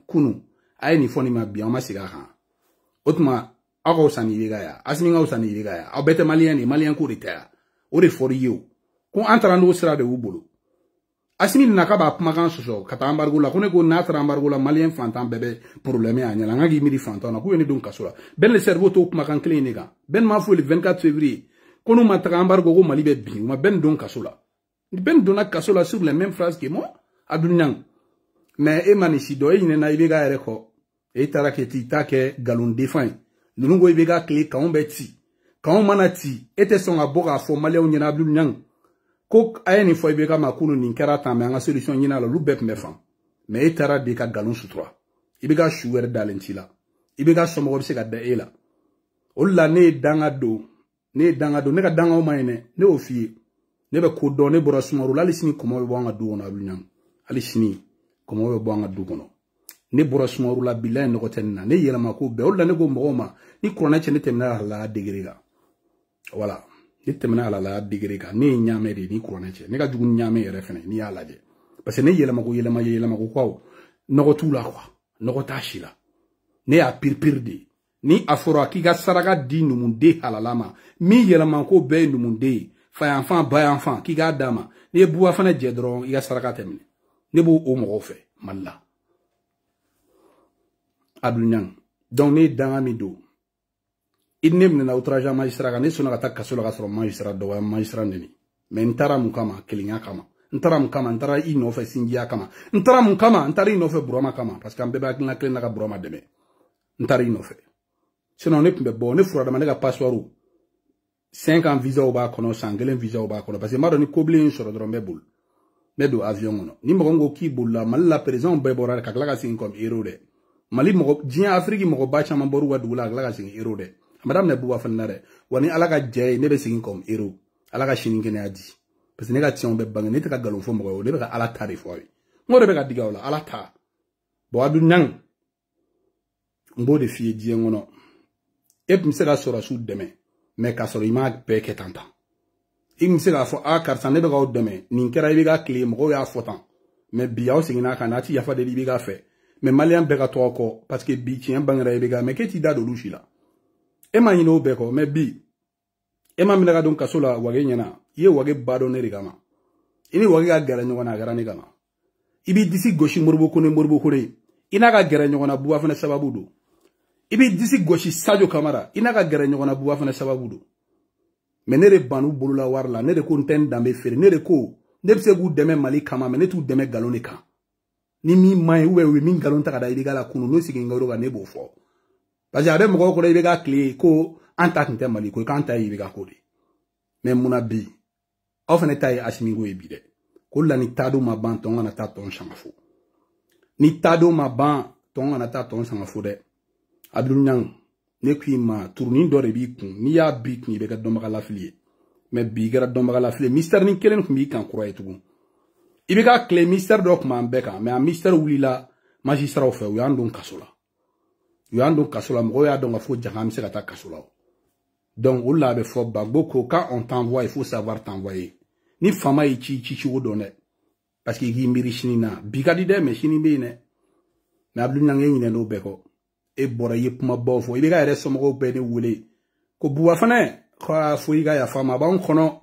kunu a ye nin fɔ nin ma bi an ma segin a kan o tuma aw ka wusa ni i bɛ ka yan Asimi ka wusa ni i bɛ ka yan aw bɛɛ tɛ maliyɛn de maliyɛn ko de tɛ yan o de fɔra i ye o ko an taara n'o sira de y'u bolo Asimi nana k'a b'a kumakan sɔsɔ ka taa embargo la ko ne ko n'a taara embargo la maliyɛn fantan bɛɛ bɛ problème a ɲɛna n ka k'i miiri fantan na k'u ye ne don kaso la bɛɛ le cerveau t'o kumakan kelen in de kan bɛɛ m'a fɔ le 24 février ko n'u ma taga embargo ko Mali bɛ bin u ma bɛɛ don kaso la bɛɛ donna kaso la sur les mêmes phrases que moi Abdou Niang mais e ma nin si dɔn e ɲinɛna i bɛ k'a yɛrɛ kɔ e taara kɛ ti ta kɛ nkalon defan ye ninnu ko i bɛ k'a tile kanw bɛ ci kanw mana ci e tɛ sɔn ka bɔ k'a fɔ maliyɛnw ɲɛna Abdou Niang ko a ye nin fɔ i bɛ ka ma kunu nin kɛra tan mais an ka solution ɲini a la olu bɛɛ tun bɛ fan mais e taara de ka nkalon sutura i bɛ ka su wɛrɛ dalen ci la i bɛ ka somɔgɔw bɛ se ka da e la o la ne ye danga don ne ka dangaw ma ɲi dɛ ne y'o f'i ye ne bɛ ko dɔn ne bɔra Sumaworo la hali sini kɔmɔ bɛ bɔ an ka du kɔnɔ Abdou Niang hali sini kɔmɔ bɛ bɔ an ka du kɔnɔ ne bɔra Sumaworo la bilahi nɔgɔ tɛ nin na ne yɛlɛma ko bɛɛ o la ne ko mɔgɔw ma ni kuranɛ cɛ ne tɛmɛna halala degré kan voilà ne tɛmɛna halala degré kan ne ye ɲaamɛ de ni kuranɛ cɛ ne ka jugu ni ɲaamɛ yɛrɛ fɛnɛ n'i y'a lajɛ parce que ne yɛlɛma ko quoi nɔgɔ t'u la quoi nɔgɔ t'a si la ne y'a piripiri de ni a fɔra k'i ka saraka di numunden halala ma min yɛlɛma ko bɛɛ ye numunden ye fayanfan bayanfan k'i k'a d'a ma n'i ye buwa fana jɛ dɔrɔn i ka saraka tɛ minɛ ne b'o o mɔgɔw fɛ Mali la Abdou Niang donc ne ye danga min don i ne minɛna outrage magistrat kan ne sɔnna ka taa kaso la ka sɔrɔ magistrat dɔgɔya magistrat neni mais n taara mun kama kelenya kama n taara mun kama n taara i nɔfɛ sinjiya kama n taara mun kama n taara i nɔfɛ Burama kama parce que an bɛɛ bɛ hakilina kelen na ka Burama dɛmɛ n taara i nɔfɛ sinon ne tun bɛ bɔ ne furadama ne ka passeport 5 ans visaw b'a kɔnɔ san 1 visaw b'a kɔnɔ parce que n b'a dɔn ni kobilen in sɔrɔ dɔrɔn n bɛ boli n bɛ don avion kɔnɔ ni mɔgɔ min ko k'i bolila Mali la président bɛɛ bɔra ka tila ka segin comme héros dɛ Mali mɔgɔ diɲɛ Afrique mɔgɔba caman bɔr'u ka dugu la ka tila ka segin héros dɛ a ma daminɛ Buba fana na dɛ wa ni Ala ka jɛ ye ne bɛ segin comme héros Ala ka sini kɛnɛya di parce que ne ka tiɲɛw bɛ bange ne tɛ ka nkalon fɔ mɔgɔ ye ne bɛ ka Ala ta de fɔ aw ye n ko de bɛ ka digi aw la Ala ta bon Abdou Niang n b'o de f'i ye diɲɛ kɔnɔ e tun bɛ se ka sɔrɔsiw dɛmɛ mais k'a sɔrɔ i m'a bɛɛ kɛ tan i tun bɛ se k'a fɔ karisa ne bɛ k'aw dɛmɛ nin kɛra i bɛ ka tile mɔgɔw y'a fɔ tan mais bi aw seginna a kan n'a ti yafa deli i bɛ k'a fɛ mais maliyɛn bɛɛ ka tɔgɔ kɔ parce que bi tiɲɛ bangera i bɛ ka mais k'e t'i da don olu si la e ma ɲinɛ o bɛɛ kɔ mais bi e ma minɛ ka don kaso la wage ɲɛna i ye wage ba dɔn ne de kama i ni wage ka gɛrɛ ɲɔgɔn na a kɛra ne kama Ibi disi goshi morbo kone. Ina ka gere ɲɔgɔnna buwa fana sababu do. Ibi disi goshi Sadio Kamara. Ina ka gere ɲɔgɔnna buwa fana sababu do. Mais ne de banu bolola wari la. Ne de ko ntɛn danbe feere. Ne de ko ne bɛ se k'u dɛmɛ Mali kama mais ne t'u dɛmɛ galon de kan. Ni min maɲi ou bien min galon ta ka da IBK la kunu n'o sigi ngaro ka ne b'o fɔ. Parce que a bɛ mɔgɔw kɔrɔ IBK tile ko an ta tun tɛ Mali ko k'an ta ye IBK ko de. Mais munna bi aw fana ta ye Asimi ko ye bi dɛ. Ko la ni taado ma ban tɔn kana taa tɔn sanga fo. Ni taado ma ban tɔn kana taa tɔn sanga fo dɛ. Abdul Nyang ne k'i ma turunin dɔ de b'i kun n'i y'a bi kun i bɛ kɛ dɔnbaga lafili ye. Mais bi i kɛra dɔnbaga lafili ye. Mystère ni kelen kun b'i kan kura ye tugun. I bɛ ka tile mystère dɔ kun b'an bɛɛ kan mais a mystère wulila magistraw fɛ u y'an don kaso la. U y'an don kaso la mɔgɔw y'a dɔn ka fɔ jaka an bɛ se ka taa kaso la. Donc o la a bɛ fɔ Bagbo ko quand on t'envoie il faut savoir t'envoyer. Ni fama y'i ci cogo dɔn dɛ. Parce que i k'i miiri sini na bi ka di dɛ mais sini bɛ yen dɛ. Mais Abdul Nyang ye ɲinɛ n'o bɛɛ kɔ. E bɔra i ye kumabaw fɔ i bɛ ka yɛrɛ somɔgɔw bɛɛ de wele ko buwa fana ka fɔ i ka yafa ma a b'anw kɔnɔ.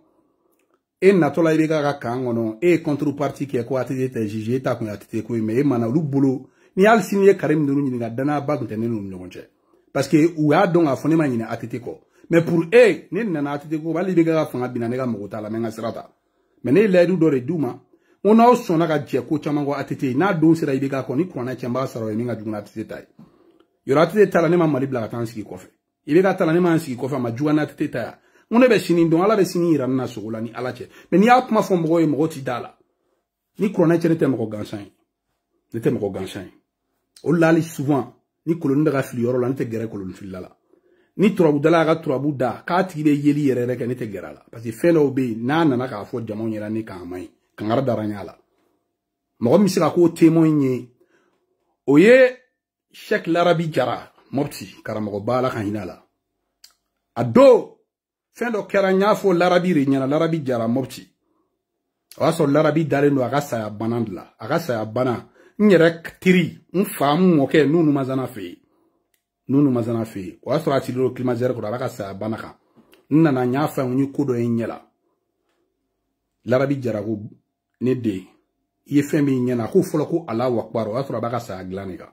E natɔla i bɛ ka kan kɔnɔ e ye contrepartie kɛ ko ATT tɛ juge e ta kun ye ATT ko ye mais e ma na olu bolo ni hali sini ye Karim ninnu ɲininka danaya kun tɛ ne n'u ni ɲɔgɔn cɛ. Parce que u y'a dɔn k'a fɔ ne ma ɲinɛ ATT kɔ. Mais pour ne nana ATT ko hali i bɛ ka fanga binna ne ka mɔgɔ t'a la mais n ka sira ta. Mais ne ye layidu dɔ de d'u ma. On n'aw sɔnna ka jɛ ko caman kɔ ATT n'a don sera i bɛ ka kɔ ni kuranɛ cɛ n b'a sara o ye min ka jugu ATT ta ye. Yɔrɔ ATT ta la ne ma Mali bila ka taa n sigi kɔfɛ. I bɛ ka ta la ne ma n sigi kɔfɛ a ma jugu ATT ta ya. Mun ne bɛ sini dɔn ala bɛ sini yira ne na sogo la ni ala cɛ. Mais n'i y'a kuma fɔ mɔgɔw ye mɔgɔ t'i da la. Ni kuranɛ cɛ ne tɛ mɔgɔ gansan ye. Ne tɛ mɔgɔ gansan ye. O la hali souvent ni koloni bɛ ka fili yɔrɔ la ne tɛ gɛrɛ koloni filila la. Ni turabudala y'a ka turabu da k'a tigi bɛ yeli yɛrɛ yɛrɛ kɛ ne tɛ gɛrɛ a la. Parce que fɛn dɔw bɛ yen n'a nana k'a fɔ jamaw ɲɛna ne k'a man ɲi. Kangari dara n y'a la. Mɔgɔ min bɛ se ka k'o témoin ye o ye Cheikh Larabi Jara Mopti karamɔgɔba Ala ka hinɛ a la. A don fɛn dɔ kɛra n y'a fɔ Larabi de ɲɛna Larabi Jara Mopti. O y'a sɔrɔ Larabi dalen don a ka saya bana de la. A ka saya bana n yɛrɛ teri n fa n mɔkɛ n'u Mazana fɛ yen. N'u Mazana fɛ yen. O y'a sɔrɔ a tigilen don climatiseur kɔrɔ a b'a ka saya bana kan. N nana n y'a fɛ n ye ko dɔ ye n ɲɛ la. Larabi Jara ko ne den i ye fɛn min ɲɛna ko fɔlɔ ko Alahu Akbar o y'a sɔrɔ a b'a ka saya dilan de kan.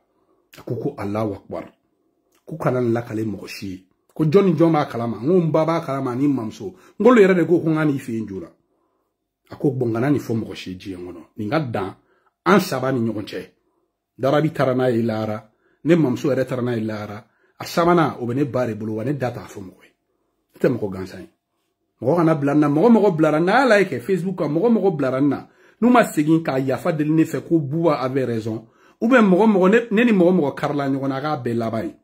A ko Alahu Akbar. Ko kana nin lakale mɔgɔ si ye. Ko jɔn ni jɔn b'a kalama n ko n ba b'a kalama ani n mamuso n k'olu yɛrɛ de ko n ka n'i fɛ yen joona. A ko bon kana nin fɔ mɔgɔ si ye diɲɛ kɔnɔ nin ka dan an saba ni ɲɔgɔn cɛ. Larabi taara n'a ye lahara ne mamuso yɛrɛ taara n'a ye lahara a sabanan o bɛ ne ba de bolo wa ne da t'a fɔ mɔgɔ ye. Ne tɛ mɔgɔ gansan ye. Mɔgɔ kana bila n na mɔgɔ bilara n na a y'a lajɛ kɛ Facebook kan mɔgɔ bilara n na n'u ma segin k'a yafa deli ne fɛ ko Buba avait raison ou bien mɔgɔ ne ni mɔgɔ karila ɲɔgɔn na a k'a bɛɛ laban ye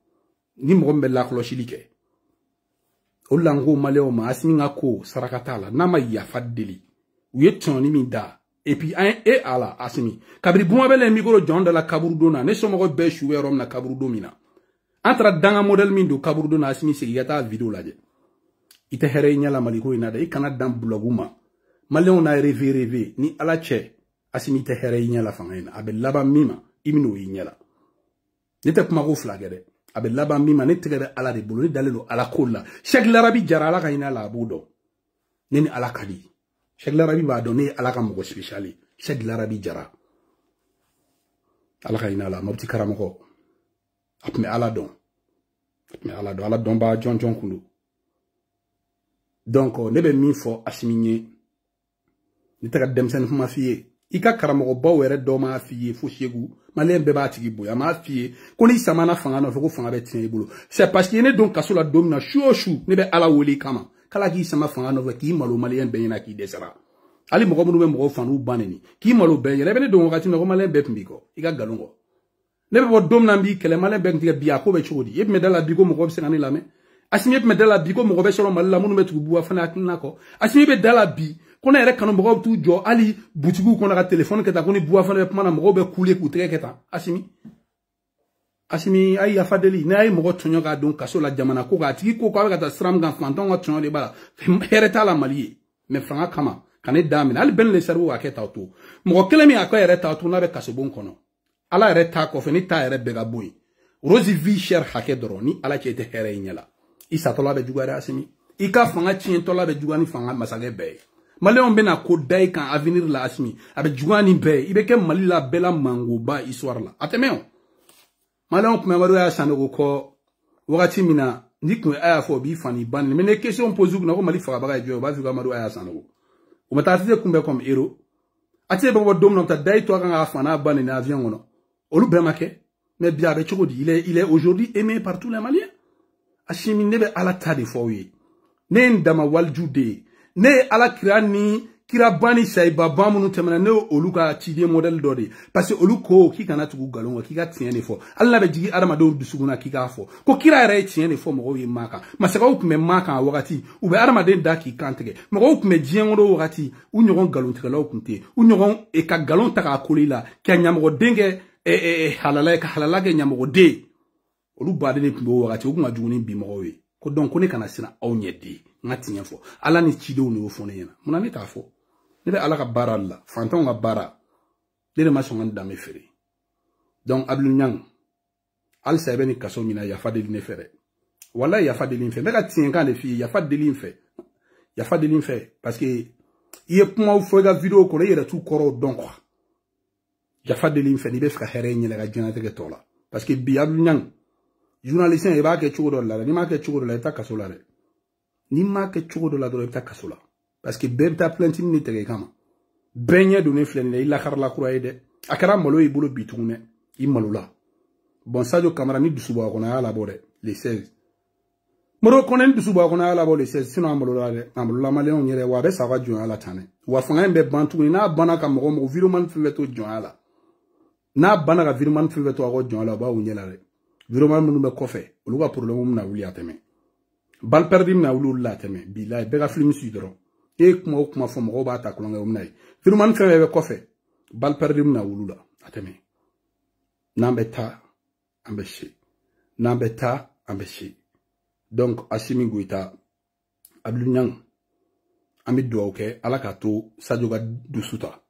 ni mɔgɔ min bɛ lakɔlɔsili kɛ. O la n ko maliyɛnw ma Asimi ka ko saraka t'a la n'a ma yafa deli u ye tɔnɔni min da et puis an ye a la Asimi kabiri Buma bɛ micro jɔn da la kaburudon na ne somɔgɔw bɛɛ su yɔrɔ min na kaburudon min na an taara danga modèle min don kaburudon na Asimi sigi ka taa vidéo lajɛ i tɛ hɛrɛ i ɲɛ la Maliko in na dɛ i kana dan blogu ma maliyɛnw na rêvé ni ala cɛ Asimi tɛ hɛrɛ i ɲɛ la fanga in na a bɛ laban min ma i bɛn'o y'i ɲɛ la ne tɛ kuma ko fila kɛ dɛ. A bɛ laban min ma ne tɛgɛ bɛ ala de bolo ne dalen don ala ko la Cheikh Larabi Jara ala ka hinɛ la a b'o dɔn ne ni ala ka di Cheikh Larabi b'a dɔn ne ye ala ka mɔgɔ spécial ye Cheikh Larabi Jara ala ka hinɛ la Mopti karamɔgɔ a tun bɛ ala dɔn ala dɔnbaa jɔn kun don donc ne bɛ min fɔ Asimi ye ne tɛ ka denmisɛnnin kuma f'i ye i ka karamɔgɔbaw yɛrɛ dɔ m'a f'i ye fo Segu maliyɛn bɛɛ b'a tigi bonya m'a f'i ye ko n'i samana fanga nɔfɛ ko fanga bɛ tiɲɛ i bolo c'est parce que ne don kaso la don min na su o su ne bɛ ala wele kama k'ala k'i sama fanga nɔfɛ k'i malo maliyɛn bɛɛ ɲɛna k'i dɛsɛra hali mɔgɔ minnu bɛ mɔgɔw fanu ban nin k'i malo bɛɛ ɲɛna i bɛ ne don wagati min na ko maliyɛn bɛɛ tun b'i kɔ i ka nkalon kɔ ne bɛ bɔ don min na n b'i kɛlɛ maliyɛn bɛɛ tun tɛ bi a ko bɛ cogo di e tun bɛ da la bi ko mɔgɔ bɛ se ka ne lamɛn Asimi tun bɛ da la bi ko mɔgɔ bɛ sɔrɔ Mali la minnu bɛ tugu Buba fana hakilina kɔ Asimi bɛ da la bi ko ne yɛrɛ kanubagaw bɛ t'u jɔ hali butigiw kɔnɔ ka téléphone kɛ tan ko ni Buba fana bɛ kuma na mɔgɔw bɛ kule k'u tɛgɛ kɛ tan Asimi a ye yafa deli ne a ye mɔgɔ tɔɲɔ k'a don kaso la jamana ko k'a tigi ko k'a bɛ ka taa sira min kan fantanw ka tɔɲɔ de b'a la hɛrɛ t'a la Mali ye mais fanga kama ka ne da minɛ hali bɛn le cerveau a kɛ t'aw to mɔgɔ kelen min a ka yɛrɛ t'a to n'a bɛ kasobon kɔnɔ ala yɛrɛ t'a kɔfɛ ni t'a yɛrɛ bɛɛ ka bɔ yen Rose vie chère hakɛ dɔrɔn ni ala cɛ tɛ hɛrɛ i ɲɛ la i satɔla bɛ juguya dɛ Asimi i ka fanga tiɲɛtɔla bɛ juguya ni fanga masakɛ bɛɛ ye Malien bena ko dai kan avenir la asmi abe juani be ibe ke mali la bela mango ba histoire la atemeo malien ko memaro ya sanogo ko wakati mina ndikwe aya fo bi fani ban mais les questions posées na ko mali fara baga jo ba fuga maro aya sanogo o mata tete kumbe comme héros ati be dom no ta dai to kan afana ban na avion ngono olu be make mais bien avec chogodi il est aujourd'hui aimé par tous les Maliens ashimi nebe ala tade fo wi ne ndama waljude ne ala kirani kira bani saiba bamunu temana ne oluka chide model dodi parce que oluko ki kana tugu galonga ki ga tiene fo alla be jigi adama do dusuguna ki ga fo ko kira re tiene fo mo wi maka masaka u kume maka wakati u be adama de daki kantege mo ko kume jiengo wakati u nyogon galon tigala kunte u nyogon e ka galon taka kolila kenya mo denge halala ka halala ge nyamo de olu bade ne kumbe wakati u kuma juguni bi mo wi ko donc ko ne kana sina aw nyedi ngati nyafo ala ni chido no fo ne yana muna ne ta fo ne be ala ka bara la fanton ka bara ne ma songa ndame fere donc ablu nyang al sabe ni kaso mina ya fa de ne fere wala ya fa de lin fe me ka tien kan de fi ya fa de lin fe parce que il est pour fo ga vidéo ko yera tout koro donc ya fa de lin fe ni be fa here ni la ga janate ke tola parce que bi ablu nyang journaliste e ba ke chugo do la ni ma ke chugo do la ta kaso la ni ma ke chugo do la do ta kaso la parce que bebta plainte ni tege kama benye do ne flene ila kharla kuraide akara malo e bolo bitune imalula bon Sadio Camara ni dusuba ko na ala bore les 16 moro konen dusuba ko na ala bore les 16 sino amalula male on yere wa be sa wa jon ala tane wa fanga be bantu na bana ka mo virement feveto jon ala na bana ka virement feveto ko jon ala ba unyela re virement munu be kofe oluga problème na wuli ateme bal perdim na wulu la teme billahi be ga film sudro e kuma fo mo ba ta kulonga umnay firman febe ko fe bal perdim na wulu la ateme nambeta ambeshi donc Assimi Goïta ablu nyang ami do ok ala ka to Sadio ga dusuta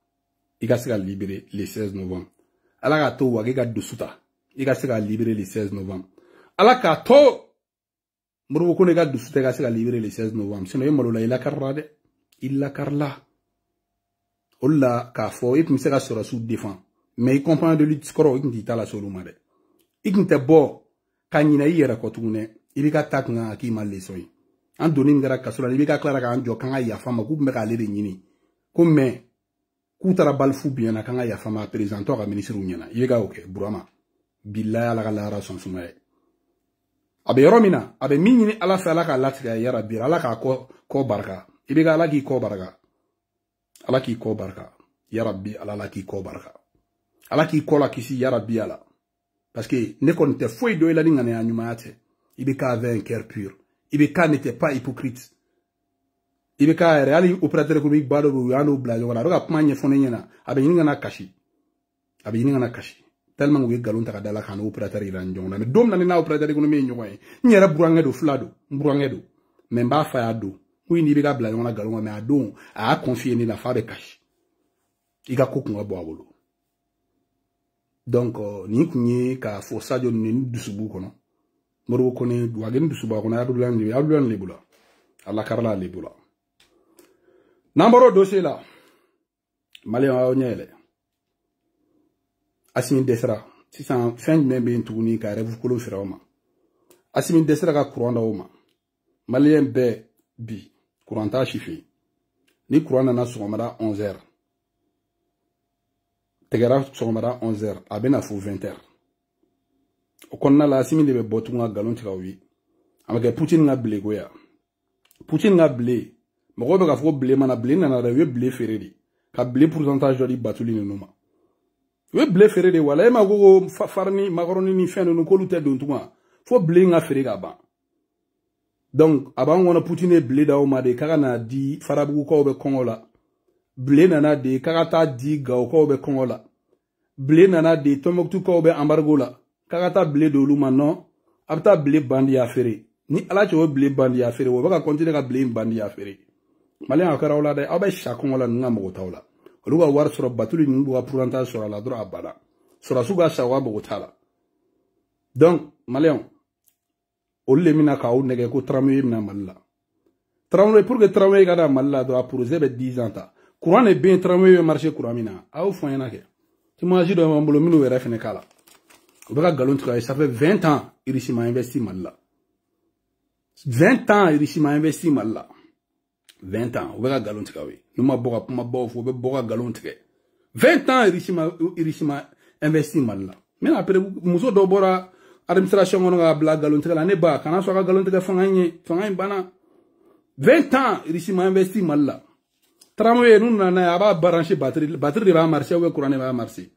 iga sega libéré le 16 novembre ala ka to wage ga dusuta iga sega libéré le 16 novembre ala ka to muru ko ne ga dusuta iga sega libéré le 16 novembre sinon yemalo la ila karrade illa karla olla ka fo et mi sera sur sous défend mais il comprend de lutte score il dit ta la solo mare il te bo kanyina yera ko tune ibika takna ki malle soyi an doni ngara kasula ibika klara ka anjo kanga ya fama ku me ka le nyini ko me ku tara bal fu bien na kanga ya fama président ka ministre nyana yega ok burama billahi ala kala rason sumaye abe yoromina abe minni ala fa ala ka latiga yara bir ala ka ko barka ibika ala ki ko barka ala ki ko barka ya rabbi ala ki ko barka ala ki ko la kisi ya rabbi ala parce que ne konte foi do ila ngane anyumate ibika avait un cœur pur ibika n'était pas hypocrite ibika reali opérateur ko bi bado do yano bla yo na roga pmanye fone nyana abe ngana kashi tellement we galon ta dala kan opérateur iran jongna mais dom na opérateur ko me nyoy nyera burange do flado burange do mais ba fa ya do oui ni ibika bla yo na galon mais adon a confier ni la fa be kashi iga ko ko bo abolo donc ni kunye ka fo Sadio ni dusubu kono moro ko ne wagen dusuba kono adulan libula alla karla libula nambaro dossier la malien wa nyele Assimi Desra si san fin membe ntuni ka revu kolo firawma Assimi Desra ka courant dawma malien be bi courant ta chiffé ni courant na sogomada 11h tegara sogomada 11h abena fu 20h o konna la Assimi de be botunga galon tikawi amake Poutine nga blé goya Poutine nga blé mo be ka fo blé mana blé na rewe blé feredi ka blé pourcentage do di batuli ni numa we blé feredi wala e ma go farni macaroni ni fenu no ko lute don tuma fo blé nga feredi ga ba donc aban wona Poutine blé da o ma de kaka na di farabu ko be kongola blé nana de kaka di ga ko be kongola blé nana de Tombouctou ko be embargo la kaka blé do luma non abta blé bandi affaire ni ala cho blé bandi affaire wo baka continuer ka blé bandi affaire malien akara wala de abe chakon wala nga mo tawla luga war sura batuli ni buga pourcentage sur la droit abada sura suga sawa bo tala donc malien olle mina ka o nege ko tramu mina malla Traoré, pour que Traoré gada Malila doit poser 10 ans. Courant est bien, Traoré marché courant mina. Ah, au fond, y'en a que. Tu m'as dit de m'embolomino et refene kala. Ça fait 20 ans, il m'a investi Malila. 20 ans, il m'a investi Malila. 20 ans, on verra galon tikawe. Nous m'a boga, faut boga galon tikawe. 20 ans, il m'a investi Malila. Mais après, muso dobora, administration, on a bla galon tikawe, l'année bas, quand on soit galon tikawe, fanganye bana. 20 ans, il m'a investi Malila. Tramway, nous n'avons pas branché batterie va marcher, ou courant va marcher.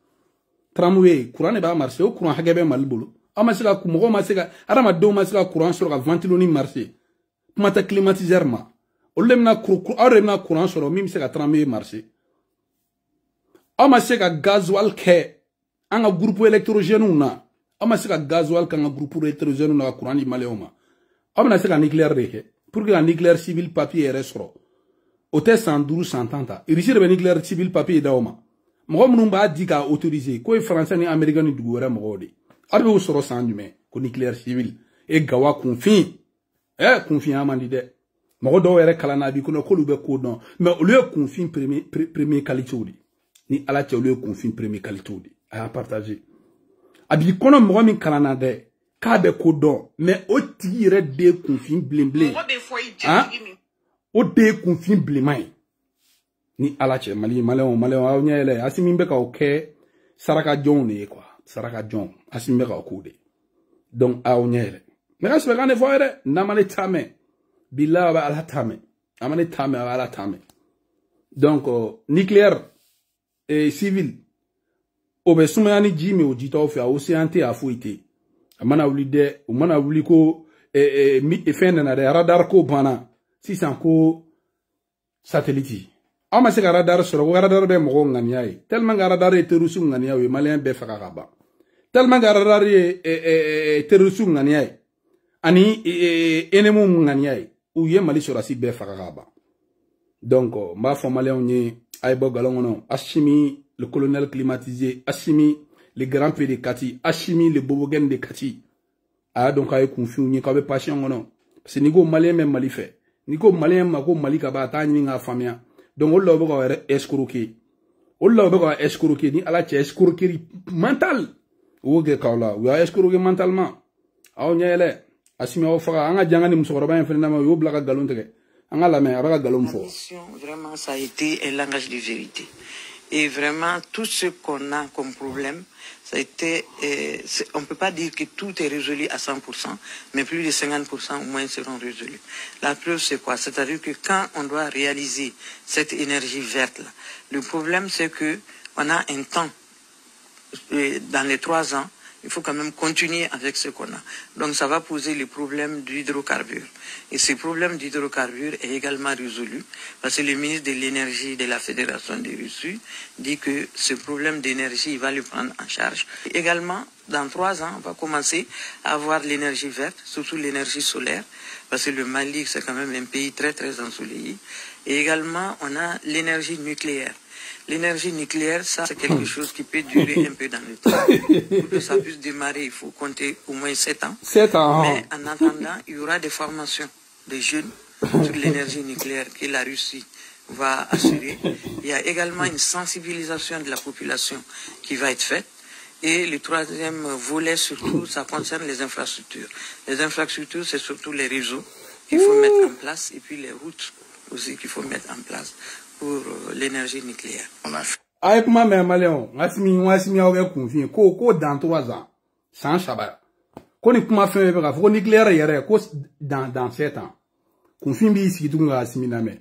Tramway, courant va marcher, ou courant hagebe malbolo. Amasika kumogo masika, arama do masika courant sur la ventiloni marché. Mata climatiseur ma. Olemna courant sur le même seka tramway marché. Amasika gasoil ke, anga groupe électrogène ou na. Amasika gasoil kanga groupe électrogène ou na courant di maléoma. Amna seka nucléaire reke. Pour que la nucléaire civil papier reste. Ote 112 130. Il risque de nucléaire civil papier daoma. Mo mnumba dika autorisé ko français ni américain ni dugora mo de. Arbe o soro sandume ko nucléaire civil e gawa confin. Confin amandi de. Mo do were kala na bi ko no ko lube ko don. Mais au lieu confin premier qualité odi. Ni ala te au lieu confin premier qualité odi. A partager. Abi kono mo mi kala na de. Ka be ko don. Mais o tire de confin blimblé. O de confin blimay. Ni alache maléon a nyele asimi mbeka oke saraka jone quoi saraka jon asimi mbeka okude donc a nyele mais as begane foire namale tame billah ba ala tame amane tame ala tame donc nucléaire et civil obesumani jimi ojita ofi a oceante afuite amana wulide o mana wuliko mi efende na radar ko bana si sanko satellite. Ama se radar soro radar be mo nganyai tellement radar e terusu nganyai malien be faka ba tellement radar e terusu nganyai ani enemu nganyai ou ye mali soro si be faka ba donc ma fo malien ni ay bo galongono Ashimi le colonel climatisé Ashimi les grands pays de Kati Ashimi le bobogen de Kati a donc ay confiu ni ka be passion ngono parce que ni go malien même mali fait ni go malien ma go mali ka ba ta ni nga famia. Donc, on l'a escroqué. On l'a escroqué, ni à la escroquerie mentale. Ou que kaula, ou a escroqué mentalement. On y est, assumé au fara, on a dit que nous avons fait un blague galon. On a la main, on a galon fort. Vraiment, ça a été un langage de vérité. Et vraiment, tout ce qu'on a comme problème, ça a été, on ne peut pas dire que tout est résolu à 100%, mais plus de 50% au moins seront résolus. La preuve, c'est quoi? C'est-à-dire que quand on doit réaliser cette énergie verte-là, le problème, c'est que on a un temps, dans les 3 ans, il faut quand même continuer avec ce qu'on a. Donc ça va poser le problème d'hydrocarbures. Et ce problème d'hydrocarbures est également résolu parce que le ministre de l'énergie de la Fédération de Russie dit que ce problème d'énergie, il va le prendre en charge. Également, dans 3 ans, on va commencer à avoir l'énergie verte, surtout l'énergie solaire, parce que le Mali, c'est quand même un pays très très ensoleillé. Et également, on a l'énergie nucléaire. L'énergie nucléaire, ça, c'est quelque chose qui peut durer un peu dans le temps. Pour que ça puisse démarrer, il faut compter au moins 7 ans. 7 ans. Mais en attendant, il y aura des formations de jeunes sur l'énergie nucléaire que la Russie va assurer. Il y a également une sensibilisation de la population qui va être faite. Et le 3e volet, surtout, ça concerne les infrastructures. Les infrastructures, c'est surtout les réseaux qu'il faut mettre en place et puis les routes aussi qu'il faut mettre en place pour l'énergie nucléaire. Avec ma mère maléon, asimi avec confié, ko dans 3 ans, sans chabat. Ko ni kuma fait ko nucléaire yere ko dans 7 ans. Confié bi ici tunga asimi na me.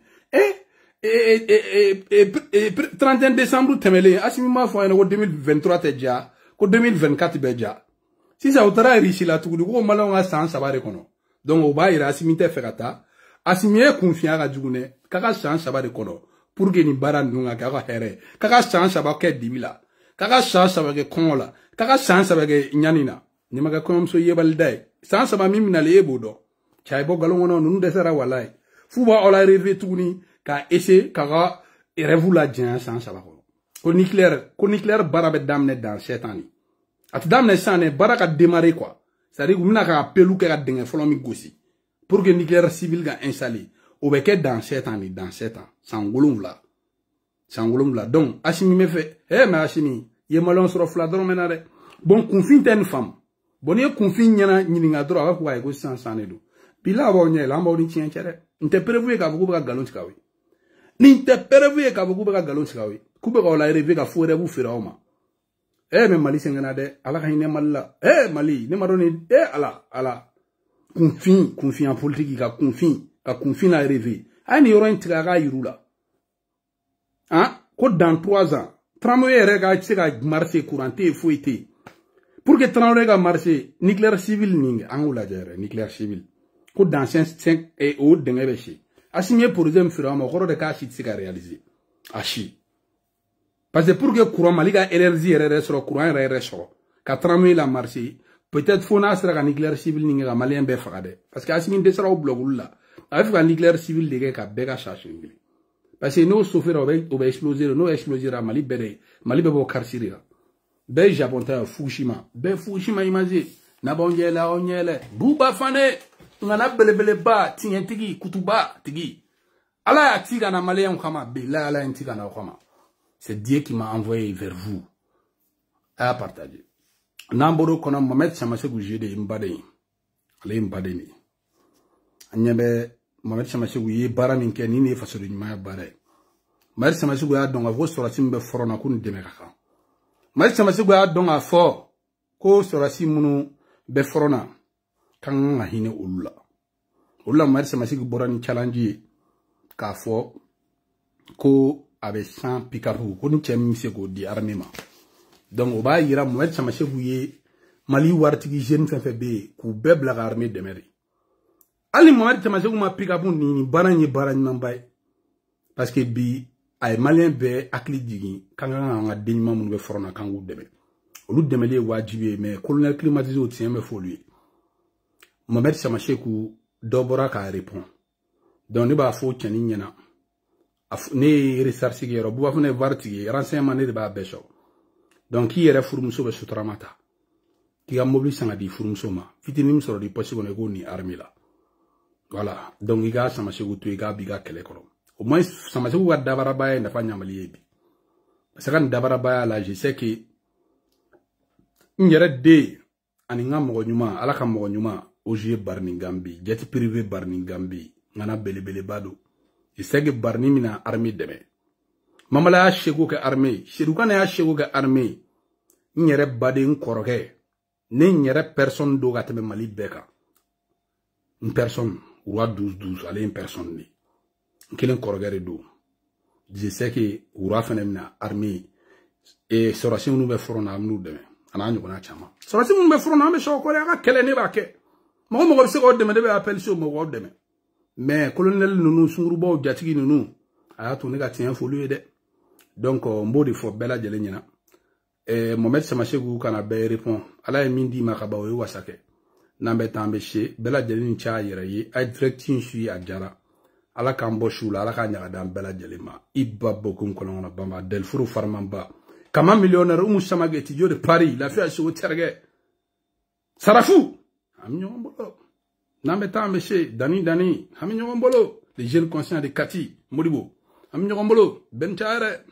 31 décembre temele asimi ma fo en 2023 teja, ko 2024 beja. Si ça otara richi la tugu ko malon a sans chabat rekono. Donc o ba ira asimi te fekata, asimi e confié ga jugune, kaka sans chabat rekono. Pour que ni bara nunga kaka here kaka chance abake dimila kaka chance abake kongola kaka chance abake nyanina ni maga komso yebaldai chance ba mimina le yebodo chai bo galongono nunu desera walai fuba ola reve tuni ka ese kaka revula jan chance abako ko nucléaire bara be damne dans 7 ans at damne sane bara ka démarrer quoi c'est à dire mina ka pelu ka dengue folo mi gosi pour que nucléaire civil ga installé au beke dans 7 ans ni dans 7 ans sangolumla donc Assimi me fait mais Assimi ye malon soro fla dron menare bon confin ten femme bon ye confin nyana nyininga dro aka kwa ego sansane do bila ba onye la mba oni chien chere nte prevu ka buku ba galon tikawe ni nte prevu ka buku ba galon tikawe kube ka la reve ka fore bu fira oma mais Mali sengana de ala ka hine malla Mali ne maroni ala confin en politique ka confin la rêver ani yoro intiga ga yirula ko dans 3 ans tramway rega tsika marché couranté fouité pour que tramway ga marché nucléaire civil ning angula jere nucléaire civil ko dans 5 et au dengebeshi Assimi pour exemple fira mo goro de ka shi tsika réaliser ashi parce que pour que courant maliga énergie rere sur courant rere sur ka tramway la marché peut-être faut na sera nucléaire civil ning ga malien be fagade parce que Assimi de sera au blogul la avec un nucléaire civil de ka bega chercher ngili parce que nous souffrir au exploser nous exploser à Mali bebo karsiria be japonta Fukushima imagine na bonjela onyele buba fane ngana belebele ba tientigi kutuba tigi ala ya tiga na malien kama bila ala ntiga na kama c'est Dieu qui m'a envoyé vers vous à partager namboro kona Mohamed Chamasegou jede mbade ale mbade ni anyebe Mohamed Chamasegou ye bara min ke ni ne fasoro nyuma bara Mohamed Chamasegou ya donga vo sorati mbe forona kun deme kaka Mohamed Chamasegou ya donga fo ko sorati munu be forona kan nga hine ulla Mohamed Chamasegou borani challenge ka fo ko abe sans pikapu ko ni chemi sego di armema donc o ba yira Mohamed Chamasegou ye Mali wartigi jeune fe be ku bebla ga armée de meri Ali Mohamed Chamasegou ma pikapu ni barani nambay parce que bi ay malien be akli digi kanga nga denima mun be forona kangu deme olu demele wajibi mais colonel climatisé au tien me faut lui Mohamed Chamasegou dobora ka répond donc ne ba fo tiani nyana ne recherche gi ro bu ba fune vartigi renseignement ne ba beso donc qui era furumso be sutramata qui a mobilisé sanga di furumso ma fitinim soro di possible ne go ni armée là voilà donc il a Chamasegou to iga biga kele koro au moins Chamasegou wa dabara baye na fanya mali yebi parce que dabara baye là je sais que ngere de ani ngam nyuma ala kam nyuma oje barni gambi jet privé barni gambi ngana belebele bado je sais que barni mina armée deme mamala ya shego ke armée shirukana ya shego ke armée ngere bade nkoroke ne ngere personne do gateme mali beka une personne roi 12 allez une personne quel corogare do je sais que roi fenemna armée et sorasi nous be forona amnu deme ana nyu na chama sorasi nous be forona me so ko ya kele ne ba ke mo be se ko deme de be appel so mo ko deme mais colonel nunu sunguru bo jatigi nunu aya to ne ga tien folu de donc mbodi fo bela jele nyina Mohamed Chamasegou kana be répond ala mindi makaba o wasake nambe tambe she bela jeli ncha yere yi a direction suis a jara ala kan bo shula ala kan nyaga dan bela jeli ma ibba bokum kolon na bamba del furu farmamba kama millionnaire umu samage ti de Paris la fi a so terge sarafu am nyombolo nambe tambe she dani am nyombolo les jeunes conscients de Kati Modibo am nyombolo ben chaare